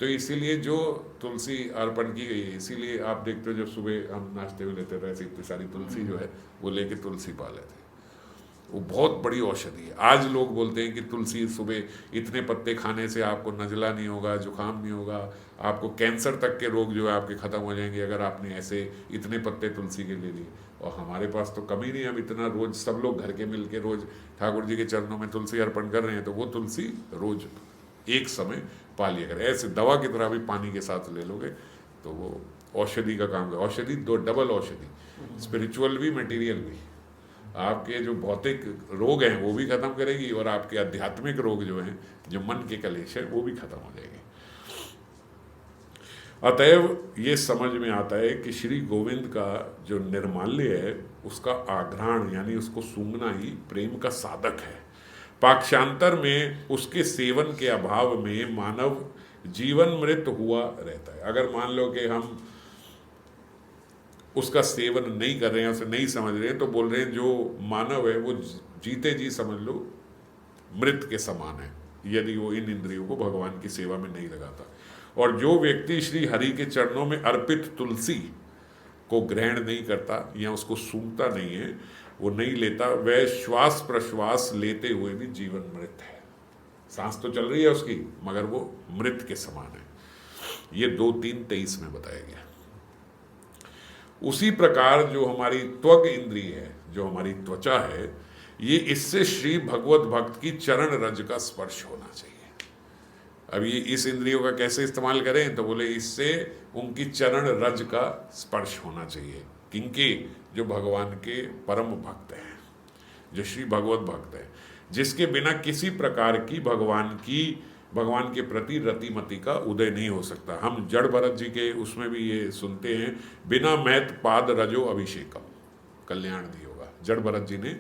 तो इसीलिए जो तुलसी अर्पण की गई है, इसीलिए आप देखते हो जब सुबह हम नाश्ते में लेते थे, ऐसे इतनी सारी तुलसी जो है वो लेके तुलसी पा लेते। वो बहुत बड़ी औषधि है। आज लोग बोलते हैं कि तुलसी सुबह इतने पत्ते खाने से आपको नज़ला नहीं होगा, जुकाम नहीं होगा, आपको कैंसर तक के रोग जो है आपके ख़त्म हो जाएंगे अगर आपने ऐसे इतने पत्ते तुलसी के ले लिए। और हमारे पास तो कमी नहीं, हम इतना रोज़ सब लोग घर के मिल के रोज़ ठाकुर जी के चरणों में तुलसी अर्पण कर रहे हैं, तो वो तुलसी रोज़ एक समय पा लिया करें। ऐसे दवा की तरह भी पानी के साथ ले लोगे तो वो औषधि का काम करे। औषधि दो, डबल औषधि, स्पिरिचुअल भी मटेरियल भी। आपके जो भौतिक रोग हैं वो भी खत्म करेगी और आपके आध्यात्मिक रोग जो हैं, जो मन के कलेश हैं, वो भी खत्म हो जाएंगे। अतएव ये समझ में आता है कि श्री गोविंद का जो निर्माल्य है उसका आघ्राण यानी उसको सूंघना ही प्रेम का साधक है। पाक्षांतर में उसके सेवन के अभाव में मानव जीवन मृत हुआ रहता है। अगर मान लो कि हम उसका सेवन नहीं कर रहे हैं, उसे नहीं समझ रहे हैं, तो बोल रहे हैं जो मानव है वो जीते जी समझ लो मृत के समान है, यदि वो इन इंद्रियों को भगवान की सेवा में नहीं लगाता। और जो व्यक्ति श्री हरि के चरणों में अर्पित तुलसी को ग्रहण नहीं करता या उसको सूंघता नहीं है, वो नहीं लेता, वह श्वास प्रश्वास लेते हुए भी जीवन मृत है। सांस तो चल रही है उसकी मगर वो मृत के समान है। ये 2:3:23 में बताया गया। उसी प्रकार जो हमारी त्वग इंद्रिय है, जो हमारी त्वचा है, ये इससे श्री भगवत भक्त की चरण रज का स्पर्श होना चाहिए। अब ये इस इंद्रियों का कैसे इस्तेमाल करें, तो बोले इससे उनकी चरण रज का स्पर्श होना चाहिए। किनके? जो भगवान के परम भक्त हैं, जो श्री भगवत भक्त हैं, जिसके बिना किसी प्रकार की भगवान के प्रति रतिमति का उदय नहीं हो सकता। हम जड़ भरत जी के उसमें भी ये सुनते हैं, बिना मैत पाद रजो अभिषेकम कल्याण नहीं होगा। जड़ भरत जी ने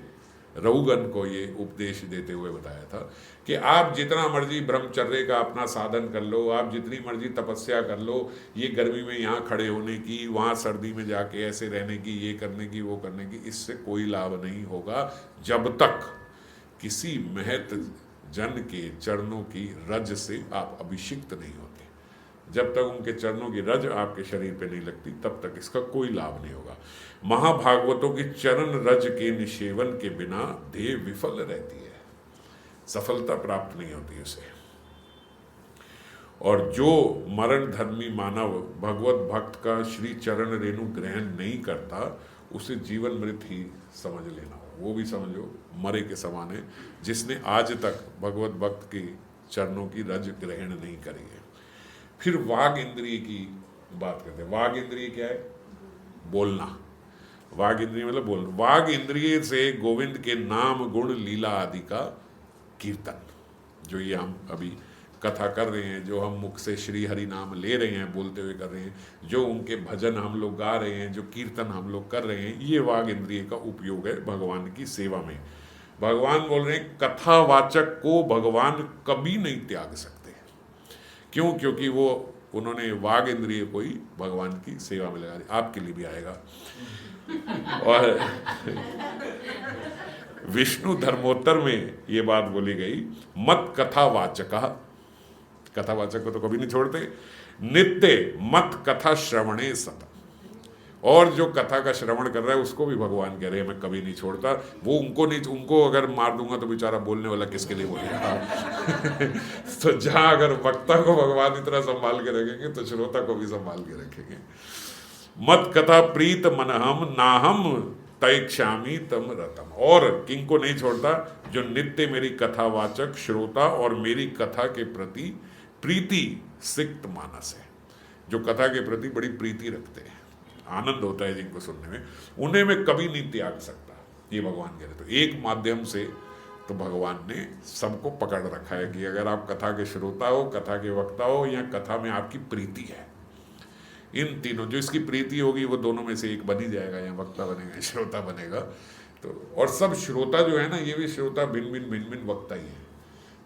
रघुगण को ये उपदेश देते हुए बताया था कि आप जितना मर्जी ब्रह्मचर्य का अपना साधन कर लो, आप जितनी मर्जी तपस्या कर लो, ये गर्मी में यहाँ खड़े होने की, वहाँ सर्दी में जाके ऐसे रहने की, ये करने की, वो करने की, इससे कोई लाभ नहीं होगा जब तक किसी महत जन के चरणों की रज से आप अभिषिक्त नहीं होते। जब तक उनके चरणों की रज आपके शरीर पे नहीं लगती तब तक इसका कोई लाभ नहीं होगा। महाभागवतों की चरण रज के निषेवन के बिना देह विफल रहती है, सफलता प्राप्त नहीं होती उसे। और जो मरण धर्मी मानव भगवत भक्त का श्री चरण रेणु ग्रहण नहीं करता, उसे जीवन मृत ही समझ लेना, वो भी समझ लो मरे के समान है, जिसने आज तक भगवत भक्त के चरणों की रज ग्रहण नहीं करी है। फिर वाग इंद्रिय की बात करते हैं। वाग इंद्रिय क्या है? बोलना। वाग इंद्रिय मतलब बोलना। वाग इंद्रिय से गोविंद के नाम गुण लीला आदि का कीर्तन, जो ये हम अभी कथा कर रहे हैं, जो हम मुख से श्री हरि नाम ले रहे हैं, बोलते हुए कर रहे हैं, जो उनके भजन हम लोग गा रहे हैं, जो कीर्तन हम लोग कर रहे हैं, ये वाग इंद्रिय का उपयोग है भगवान की सेवा में। भगवान बोल रहे हैं कथावाचक को भगवान कभी नहीं त्याग सकते। क्यों? क्योंकि वो उन्होंने वाग इंद्रिय को ही भगवान की सेवा में लगा दिया। आपके लिए भी आएगा। और विष्णु धर्मोत्तर में ये बात बोली गई, मत कथावाचक, कथावाचक को तो कभी नहीं छोड़ते, नित्य मत कथा श्रवणे सत। और जो कथा का श्रवण कर रहा है उसको भी भगवान कह रहे हैं मैं कभी नहीं छोड़ता। वो उनको अगर मार दूंगा तो बेचारा बोलने वाला किसके लिए बोलेगा। तो जहां अगर वक्ता को भगवान इतना संभाल के रखेंगे तो श्रोता को भी संभाल के रखेंगे। मत कथा प्रीत मन हम ना हम तैक्षामी तम रतम। और किंग को नहीं छोड़ता? जो नित्य मेरी कथावाचक श्रोता और मेरी कथा के प्रति प्रीति सिक्त मानस है, जो कथा के प्रति बड़ी प्रीति रखते हैं, आनंद होता है जिनको सुनने में, उन्हें मैं कभी नहीं त्याग सकता, ये भगवान कह रहे। तो एक माध्यम से तो भगवान ने सबको पकड़ रखा है कि अगर आप कथा के श्रोता हो, कथा के वक्ता हो, या कथा में आपकी प्रीति है, इन तीनों, जो इसकी प्रीति होगी वो दोनों में से एक बन ही जाएगा, या वक्ता बनेगा, श्रोता बनेगा। तो और सब श्रोता जो है ना, ये भी श्रोता भिन्न भिन्न वक्ता ही है।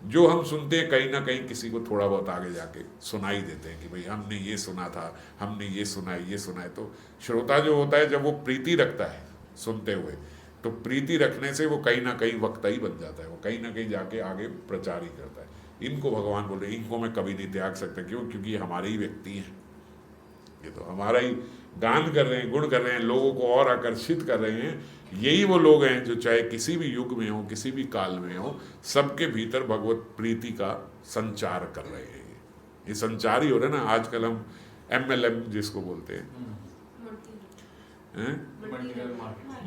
जो हम सुनते हैं कहीं ना कहीं किसी को थोड़ा बहुत आगे जाके सुनाई देते हैं कि भाई हमने ये सुना था, हमने ये सुना है। तो श्रोता जो होता है, जब वो प्रीति रखता है सुनते हुए, तो प्रीति रखने से वो कहीं ना कहीं वक्ता ही बन जाता है, वो कहीं ना कहीं जाके आगे प्रचार ही करता है। इनको भगवान बोल रहे हैं इनको मैं कभी नहीं त्याग सकता। क्यों? क्योंकि ये हमारे ही व्यक्ति हैं, ये तो हमारा ही गान कर रहे हैं, गुण कर रहे हैं, लोगों को और आकर्षित कर रहे हैं, यही वो लोग हैं जो चाहे किसी भी युग में हो, किसी भी काल में हो, सबके भीतर भगवत प्रीति का संचार कर रहे हैं। ये संचार ही हो रहा है ना। आजकल हम MLM जिसको बोलते हैं,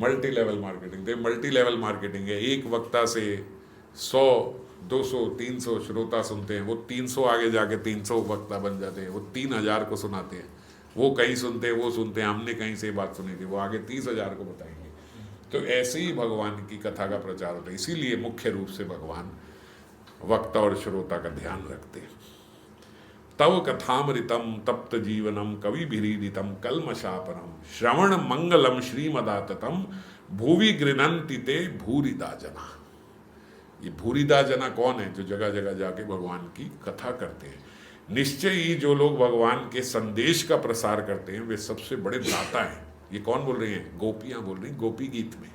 मल्टी लेवल मार्केटिंग, तो मल्टी लेवल मार्केटिंग है। एक वक्ता से 100, 200, 300 श्रोता सुनते हैं, वो 300 आगे जाके 300 वक्ता बन जाते हैं, वो 3000 को सुनाते हैं, वो कहीं सुनते हैं, वो सुनते हैं, हमने कहीं से बात सुनी थी, वो आगे 30,000 को बताएंगे। तो ऐसे ही भगवान की कथा का प्रचार होता है। इसीलिए मुख्य रूप से भगवान वक्ता और श्रोता का ध्यान रखते हैं। तव कथामृतम तप्त जीवनम कविभिरीडितम कल्मशापनम श्रवण मंगलम श्रीमदाततम भूवि गृणन्ति ते भूरिदा जना। ये भूरिदा जना कौन है? जो जगह जगह जाके भगवान की कथा करते हैं। निश्चय ही जो लोग भगवान के संदेश का प्रसार करते हैं वे सबसे बड़े दाता हैं। ये कौन बोल रही हैं? गोपियां बोल रही, गोपी गीत में।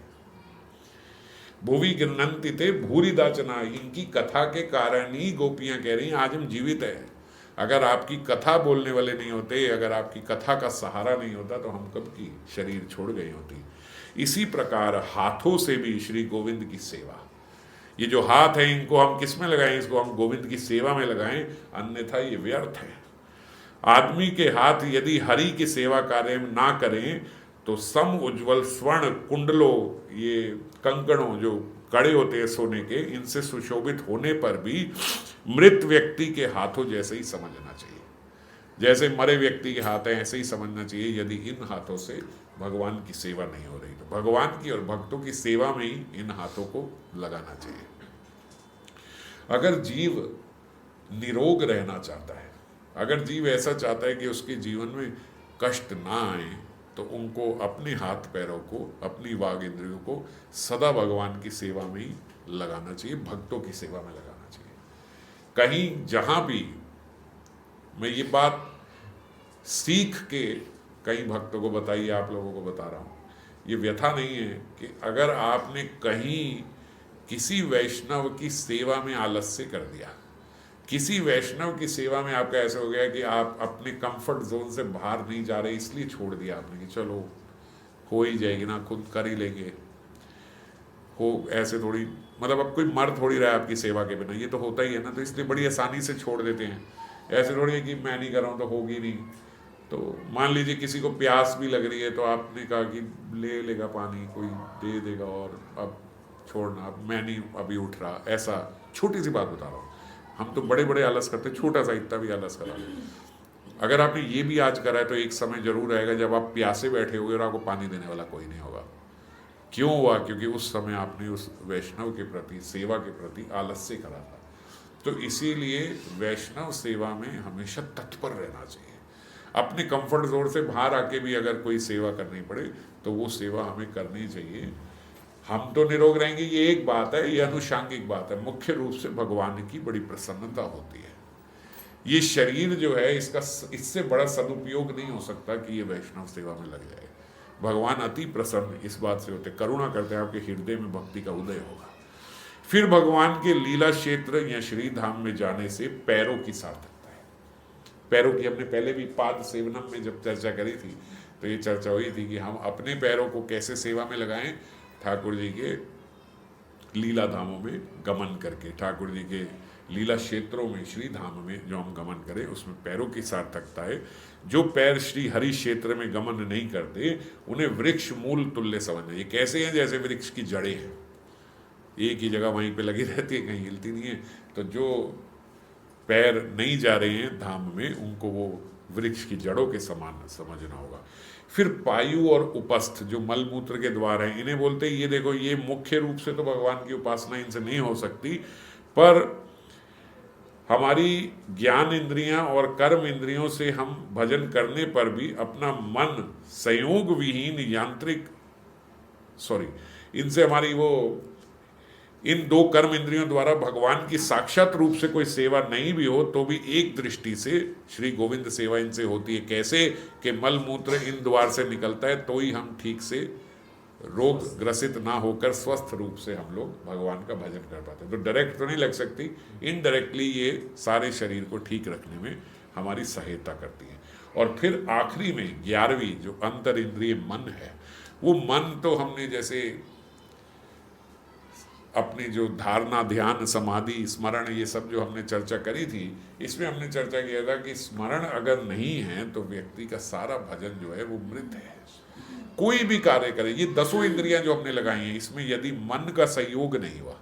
भूवि गृणन्ति ते भूरिदा जना, इनकी कथा के कारण ही गोपियां कह रही हैं आज हम जीवित है। अगर आपकी कथा बोलने वाले नहीं होते, अगर आपकी कथा का सहारा नहीं होता तो हम कब की शरीर छोड़ गए होती। इसी प्रकार हाथों से भी श्री गोविंद की सेवा, ये जो हाथ है इनको हम किस में लगाएं? इसको हम गोविंद की सेवा में लगाएं, अन्यथा ये व्यर्थ है। आदमी के हाथ यदि हरि की सेवा कार्य में ना करें तो सम उज्ज्वल स्वर्ण कुंडलों, ये कंकड़ों जो कड़े होते हैं सोने के, इनसे सुशोभित होने पर भी मृत व्यक्ति के हाथों जैसे ही समझना चाहिए। जैसे मरे व्यक्ति के हाथ हैं ऐसे ही समझना चाहिए यदि इन हाथों से भगवान की सेवा नहीं हो रही तो भगवान की और भक्तों की सेवा में ही इन हाथों को लगाना चाहिए। अगर जीव निरोग रहना चाहता है, अगर जीव ऐसा चाहता है कि उसके जीवन में कष्ट ना आए, तो उनको अपने हाथ पैरों को, अपनी वाग इंद्रियों को सदा भगवान की सेवा में ही लगाना चाहिए, भक्तों की सेवा में लगाना चाहिए। कहीं जहां भी, मैं ये बात सीख के कई भक्तों को बताई, आप लोगों को बता रहा हूँ, ये व्यथा नहीं है कि अगर आपने कहीं किसी वैष्णव की सेवा में आलस्य कर दिया, किसी वैष्णव की सेवा में आपका ऐसा हो गया कि आप अपने कंफर्ट जोन से बाहर नहीं जा रहे, इसलिए छोड़ दिया आपने कि चलो हो ही जाएगी ना, खुद कर ही लेंगे, हो ऐसे थोड़ी, मतलब अब कोई मर थोड़ी रहा है आपकी सेवा के बिना, ये तो होता ही है ना, तो इसलिए बड़ी आसानी से छोड़ देते हैं। ऐसे थोड़ी है कि मैं नहीं कर रहा हूँ तो होगी नहीं। तो मान लीजिए किसी को प्यास भी लग रही है तो आपने कहा कि ले लेगा पानी, कोई दे देगा, और अब छोड़ना, अब मैं नहीं अभी उठ रहा, ऐसा छोटी सी बात बता रहा हूँ। हम तो बड़े बड़े आलस करते, छोटा सा इतना भी आलस करा लो। अगर आपने ये भी आज करा है तो एक समय जरूर आएगा जब आप प्यासे बैठे होगे और आपको पानी देने वाला कोई नहीं होगा। क्यों हुआ? क्योंकि उस समय आपने उस वैष्णव के प्रति, सेवा के प्रति आलस्य करा था। तो इसीलिए वैष्णव सेवा में हमेशा तत्पर रहना चाहिए। अपने कंफर्ट जोन से बाहर आके भी अगर कोई सेवा करनी पड़े तो वो सेवा हमें करनी चाहिए। हम तो निरोग रहेंगे, ये एक बात है, ये अनुषांगिक बात है। मुख्य रूप से भगवान की बड़ी प्रसन्नता होती है। ये शरीर जो है इसका, इससे बड़ा सदुपयोग नहीं हो सकता कि ये वैष्णव सेवा में लग जाए। भगवान अति प्रसन्न इस बात से होते, करुणा करते हैं, आपके हृदय में भक्ति का उदय होगा। फिर भगवान के लीला क्षेत्र या श्री धाम में जाने से पैरों की सार्थकता है। पैरों की हमने पहले भी पाद सेवनम में जब चर्चा करी थी तो ये चर्चा हुई थी कि हम अपने पैरों को कैसे सेवा में लगाएं, ठाकुर जी के लीला धामों में गमन करके, ठाकुर जी के लीला क्षेत्रों में, श्री धाम में जो हम गमन करें उसमें पैरों की सार्थकता है। जो पैर श्री हरि क्षेत्र में गमन नहीं करते उन्हें वृक्ष मूल तुल्य समझना। ये कैसे हैं? जैसे वृक्ष की जड़ें हैं, एक ही जगह वहीं पे लगी रहती है, कहीं हिलती नहीं है। तो जो पैर नहीं जा रहे हैं धाम में, उनको वो वृक्ष की जड़ों के समान समझना होगा। फिर पायु और उपस्थ जो मलमूत्र के द्वार हैं, इन्हें बोलते हैं, ये देखो, ये मुख्य रूप से तो भगवान की उपासना इनसे नहीं हो सकती, पर हमारी ज्ञान इंद्रियां और कर्म इंद्रियों से हम भजन करने पर भी अपना मन संयोग विहीन यांत्रिक, इनसे हमारी वो, इन दो कर्म इंद्रियों द्वारा भगवान की साक्षात रूप से कोई सेवा नहीं भी हो तो भी एक दृष्टि से श्री गोविंद सेवा इनसे होती है। कैसे कि मल मूत्र इन द्वार से निकलता है तो ही हम ठीक से रोग ग्रसित ना होकर स्वस्थ रूप से हम लोग भगवान का भजन कर पाते हैं। तो डायरेक्ट तो नहीं लग सकती, इनडायरेक्टली ये सारे शरीर को ठीक रखने में हमारी सहायता करती है। और फिर आखिरी में 11वीं जो अंतर इंद्रिय मन है, वो मन तो हमने जैसे अपनी जो धारणा, ध्यान, समाधि, स्मरण, ये सब जो हमने चर्चा करी थी, इसमें हमने चर्चा किया था कि स्मरण अगर नहीं है तो व्यक्ति का सारा भजन जो है वो मृत है। कोई भी कार्य करे, ये 10 इंद्रियां जो हमने लगाई हैं, इसमें यदि मन का सहयोग नहीं हुआ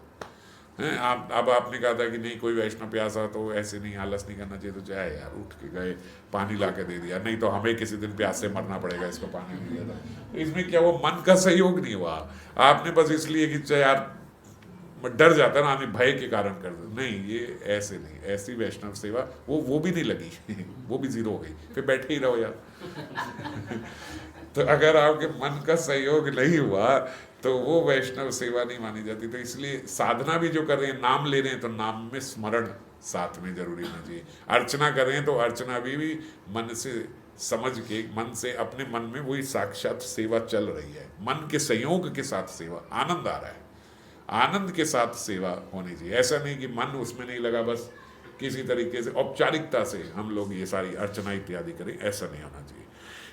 है, अब आपने कहा था कि नहीं कोई वैष्णव प्यासा तो ऐसे नहीं, आलस नहीं करना चाहिए, तो जाए यार, उठ के गए, पानी ला के दे दिया, नहीं तो हमें किसी दिन प्यास से मरना पड़ेगा, इसको पानी नहीं दिया था, तो इसमें क्या वो मन का सहयोग नहीं हुआ। आपने बस इसलिए कि चाहे यार डर जाता ना आदमी, भय के कारण कर दो, नहीं, ये ऐसे नहीं, ऐसी वैष्णव सेवा वो भी नहीं लगी वो भी जीरो हो गई, फिर बैठे ही रहो यार तो अगर आपके मन का सहयोग नहीं हुआ तो वो वैष्णव सेवा नहीं मानी जाती। तो इसलिए साधना भी जो कर रहे हैं, नाम ले रहे हैं, तो नाम में स्मरण साथ में जरूरी होना चाहिए। अर्चना कर रहे हैं तो अर्चना भी मन से समझ के, मन से, अपने मन में वही साक्षात सेवा चल रही है, मन के संयोग के साथ सेवा, आनंद आ रहा है, आनंद के साथ सेवा होनी चाहिए। ऐसा नहीं कि मन उसमें नहीं लगा, बस किसी तरीके से औपचारिकता से हम लोग ये सारी अर्चना इत्यादि करें, ऐसा नहीं होना चाहिए।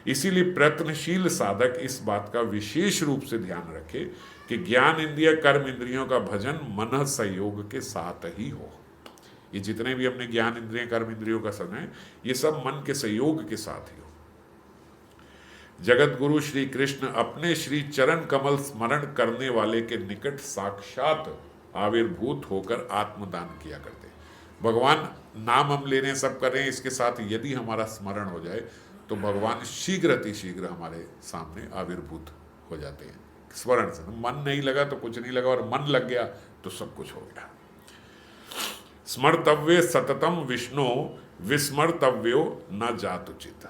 इसीलिए प्रयत्नशील साधक इस बात का विशेष रूप से ध्यान रखे कि ज्ञान इंद्रिय कर्म इंद्रियों का भजन मन संयोग के साथ ही हो। ये जितने भी हमने ज्ञान इंद्रिय कर्म इंद्रियों का समय, ये सब मन के संयोग के साथ ही हो। जगत गुरु श्री कृष्ण अपने श्री चरण कमल स्मरण करने वाले के निकट साक्षात आविर्भूत होकर आत्मदान किया करते। भगवान नाम हम ले रहे हैं, सब कर रहे हैं, इसके साथ यदि हमारा स्मरण हो जाए तो भगवान शीघ्र अतिशीघ्र हमारे सामने आविर्भूत हो जाते हैं। स्मरण से मन नहीं लगा तो कुछ नहीं लगा, और मन लग गया तो सब कुछ हो गया। स्मर्तव्य सततम विष्णु विस्मर्तव्यो न जातुचित।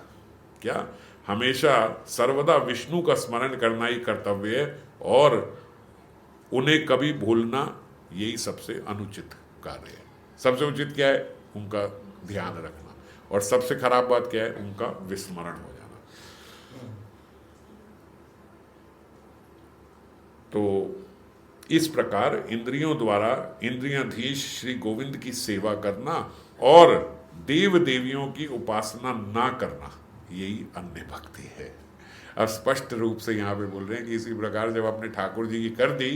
क्या? हमेशा सर्वदा विष्णु का स्मरण करना ही कर्तव्य है, और उन्हें कभी भूलना यही सबसे अनुचित कार्य है। सबसे उचित क्या है? उनका ध्यान रखना, और सबसे खराब बात क्या है? उनका विस्मरण हो जाना। तो इस प्रकार इंद्रियों द्वारा इंद्रियाधीश श्री गोविंद की सेवा करना और देव देवियों की उपासना ना करना, यही अन्य भक्ति है। अब स्पष्ट रूप से यहाँ पे बोल रहे हैं कि इसी प्रकार जब आपने ठाकुर जी की कर दी,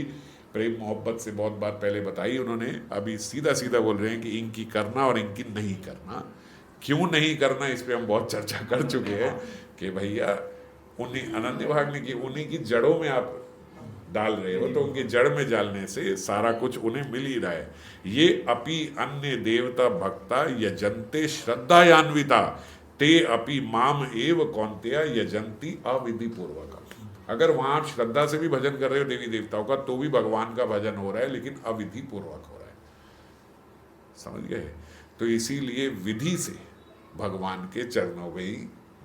प्रेम मोहब्बत से बहुत बात पहले बताई उन्होंने, अभी सीधा सीधा बोल रहे हैं कि इनकी करना और इनकी नहीं करना। क्यों नहीं करना, इस पर हम बहुत चर्चा कर चुके हैं कि भैया उन्हीं अनन्य भाग ने की, उन्हीं की जड़ों में आप डाल रहे हो, तो उनकी जड़ में डालने से सारा कुछ उन्हें मिल ही रहा है। ये अपि अन्य देवता भक्ता यजन्ते श्रद्धायान्विता ते अपि माम एव कौन्तेय यजन्ति अविधि पूर्वक। अगर वहां आप श्रद्धा से भी भजन कर रहे हो देवी देवताओं का, तो भी भगवान का भजन हो रहा है, लेकिन अविधि पूर्वक हो रहा है। समझ गए? तो इसीलिए विधि से भगवान के चरणों में ही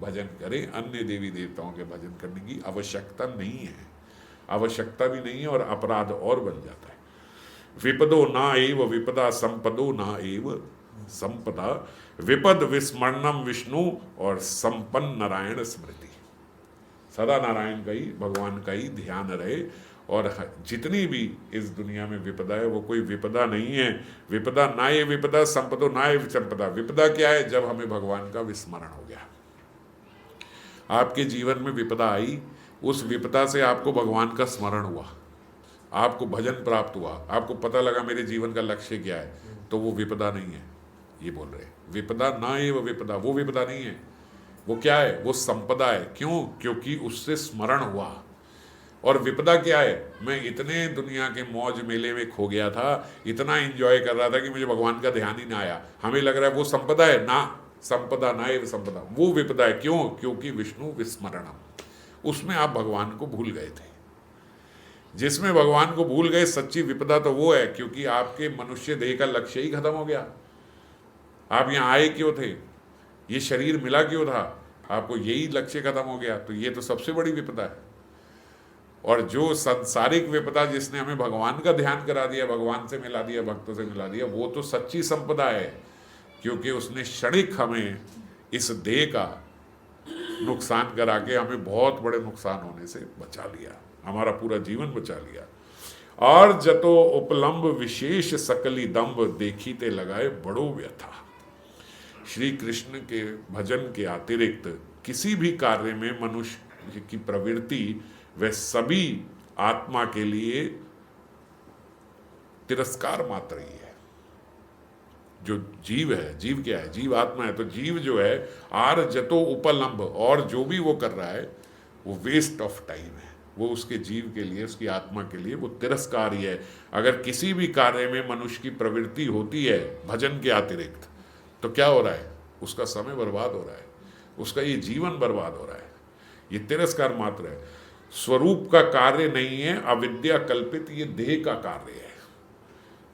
भजन करें, अन्य देवी देवताओं के भजन करने की आवश्यकता नहीं है। आवश्यकता भी नहीं है, और अपराध और बन जाता है। विपदो ना एव विपदा संपदो ना एव संपदा, विपद विस्मरणम विष्णु और संपन्न नारायण स्मृति। सदा नारायण का ही, भगवान का ही ध्यान रहे, और जितनी भी इस दुनिया में विपदा है वो कोई विपदा नहीं है। विपदा ना ये विपदा संपदो ना ये संपदा। विपदा क्या है? जब हमें भगवान का विस्मरण हो गया। आपके जीवन में विपदा आई, उस विपदा से आपको भगवान का स्मरण हुआ, आपको भजन प्राप्त हुआ, आपको पता लगा मेरे जीवन का लक्ष्य क्या है, तो वो विपदा नहीं है। ये बोल रहे विपदा ना ये वो विपदा, वो विपदा नहीं है। वो क्या है? वो संपदा है। क्यों? क्योंकि उससे स्मरण हुआ। और विपदा क्या है? मैं इतने दुनिया के मौज मेले में खो गया था, इतना एंजॉय कर रहा था कि मुझे भगवान का ध्यान ही ना आया। हमें लग रहा है वो संपदा है ना, संपदा ना ये संपदा, वो विपदा है। क्यों? क्योंकि विष्णु विस्मरणम, उसमें आप भगवान को भूल गए थे। जिसमें भगवान को भूल गए, सच्ची विपदा तो वो है, क्योंकि आपके मनुष्य देह का लक्ष्य ही खत्म हो गया। आप यहाँ आए क्यों थे? ये शरीर मिला क्यों था? आपको यही लक्ष्य खत्म हो गया। तो ये तो सबसे बड़ी विपदा है। और जो सांसारिक विपदा जिसने हमें भगवान का ध्यान करा दिया, भगवान से मिला दिया, भक्तों से मिला दिया, वो तो सच्ची संपदा है, क्योंकि उसने क्षणिक हमें इस देह का नुकसान करा के हमें बहुत बड़े नुकसान होने से बचा लिया, हमारा पूरा जीवन बचा लिया। और जतो उपलम्ब विशेष सकली दम्ब, देखी ते लगाए बड़ो व्यथा। श्री कृष्ण के भजन के अतिरिक्त किसी भी कार्य में मनुष्य की प्रवृत्ति वह सभी आत्मा के लिए तिरस्कार मात्र ही है। जो जीव है, जीव क्या है? जीव आत्मा है। तो जीव जो है आर जतो उपलम्ब, और जो भी वो कर रहा है वो वेस्ट ऑफ टाइम है। वो उसके जीव के लिए, उसकी आत्मा के लिए वो तिरस्कार ही है। अगर किसी भी कार्य में मनुष्य की प्रवृत्ति होती है भजन के अतिरिक्त, तो क्या हो रहा है? उसका समय बर्बाद हो रहा है, उसका ये जीवन बर्बाद हो रहा है। ये तिरस्कार मात्र है, स्वरूप का कार्य नहीं है, अविद्या कल्पित ये देह का कार्य है।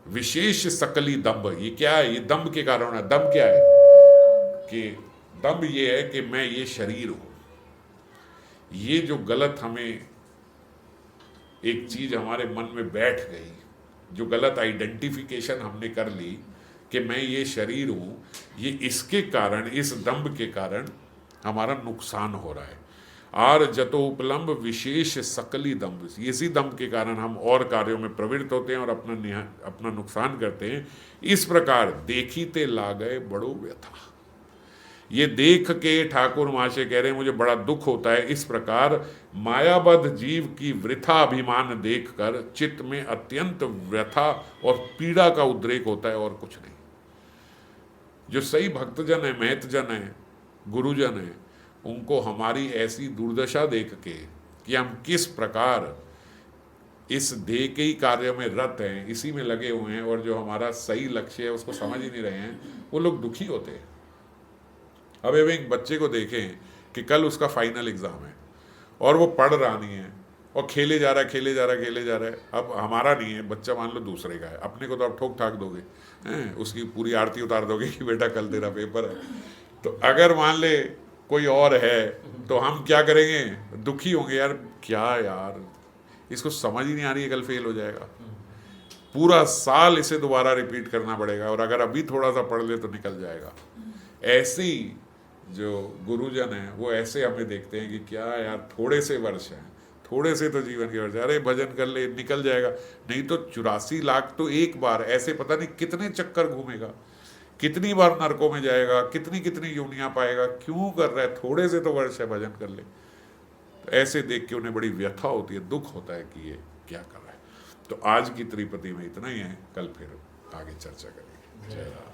विशेष सकली दंभ, ये क्या है? ये दंभ के कारण है। दंभ क्या है? कि दंभ ये है कि मैं ये शरीर हूं। ये जो गलत हमें एक चीज हमारे मन में बैठ गई, जो गलत आइडेंटिफिकेशन हमने कर ली कि मैं ये शरीर हूं, ये इसके कारण, इस दंभ के कारण हमारा नुकसान हो रहा है। आर जतो उपलम्ब विशेष सकली दंभ, इसी दंभ के कारण हम और कार्यों में प्रवृत्त होते हैं और अपना नुकसान करते हैं। इस प्रकार देखीते लागए बड़ो व्यथा, ये देख के ठाकुर महाशय कह रहे हैं मुझे बड़ा दुख होता है। इस प्रकार मायाबद्ध जीव की वृथा अभिमान देखकर चित्त में अत्यंत व्यथा और पीड़ा का उद्रेक होता है, और कुछ नहीं। जो सही भक्तजन है, महतजन है, गुरुजन है, उनको हमारी ऐसी दुर्दशा देख के कि हम किस प्रकार इस देह के ही कार्य में रत हैं, इसी में लगे हुए हैं, और जो हमारा सही लक्ष्य है उसको समझ ही नहीं रहे हैं, वो लोग दुखी होते हैं। अब एक बच्चे को देखें कि कल उसका फाइनल एग्जाम है और वो पढ़ रहा नहीं है और खेले जा रहा है। अब हमारा नहीं है, बच्चा मान लो दूसरे का है, अपने को तो आप ठोक ठाक दोगे हैं, उसकी पूरी आरती उतार दोगे कि बेटा कल तेरा पेपर है। तो अगर मान ले कोई और है तो हम क्या करेंगे? दुखी होंगे, यार क्या यार, इसको समझ ही नहीं आ रही है, कल फेल हो जाएगा, पूरा साल इसे दोबारा रिपीट करना पड़ेगा, और अगर अभी थोड़ा सा पढ़ ले तो निकल जाएगा। ऐसे ही जो गुरुजन हैं वो ऐसे हमें देखते हैं कि क्या यार, थोड़े से वर्ष हैं, थोड़े से तो जीवन के वर्ष, अरे भजन कर ले निकल जाएगा, नहीं तो 84 लाख तो एक बार, ऐसे पता नहीं कितने चक्कर घूमेगा, कितनी बार नरकों में जाएगा, कितनी कितनी योनियां पाएगा, क्यों कर रहा है? थोड़े से तो वर्ष है, भजन कर ले। तो ऐसे देख के उन्हें बड़ी व्यथा होती है, दुख होता है कि ये क्या कर रहा है। तो आज की त्रिपति में इतना ही है, कल फिर आगे चर्चा करेंगे। जय राम।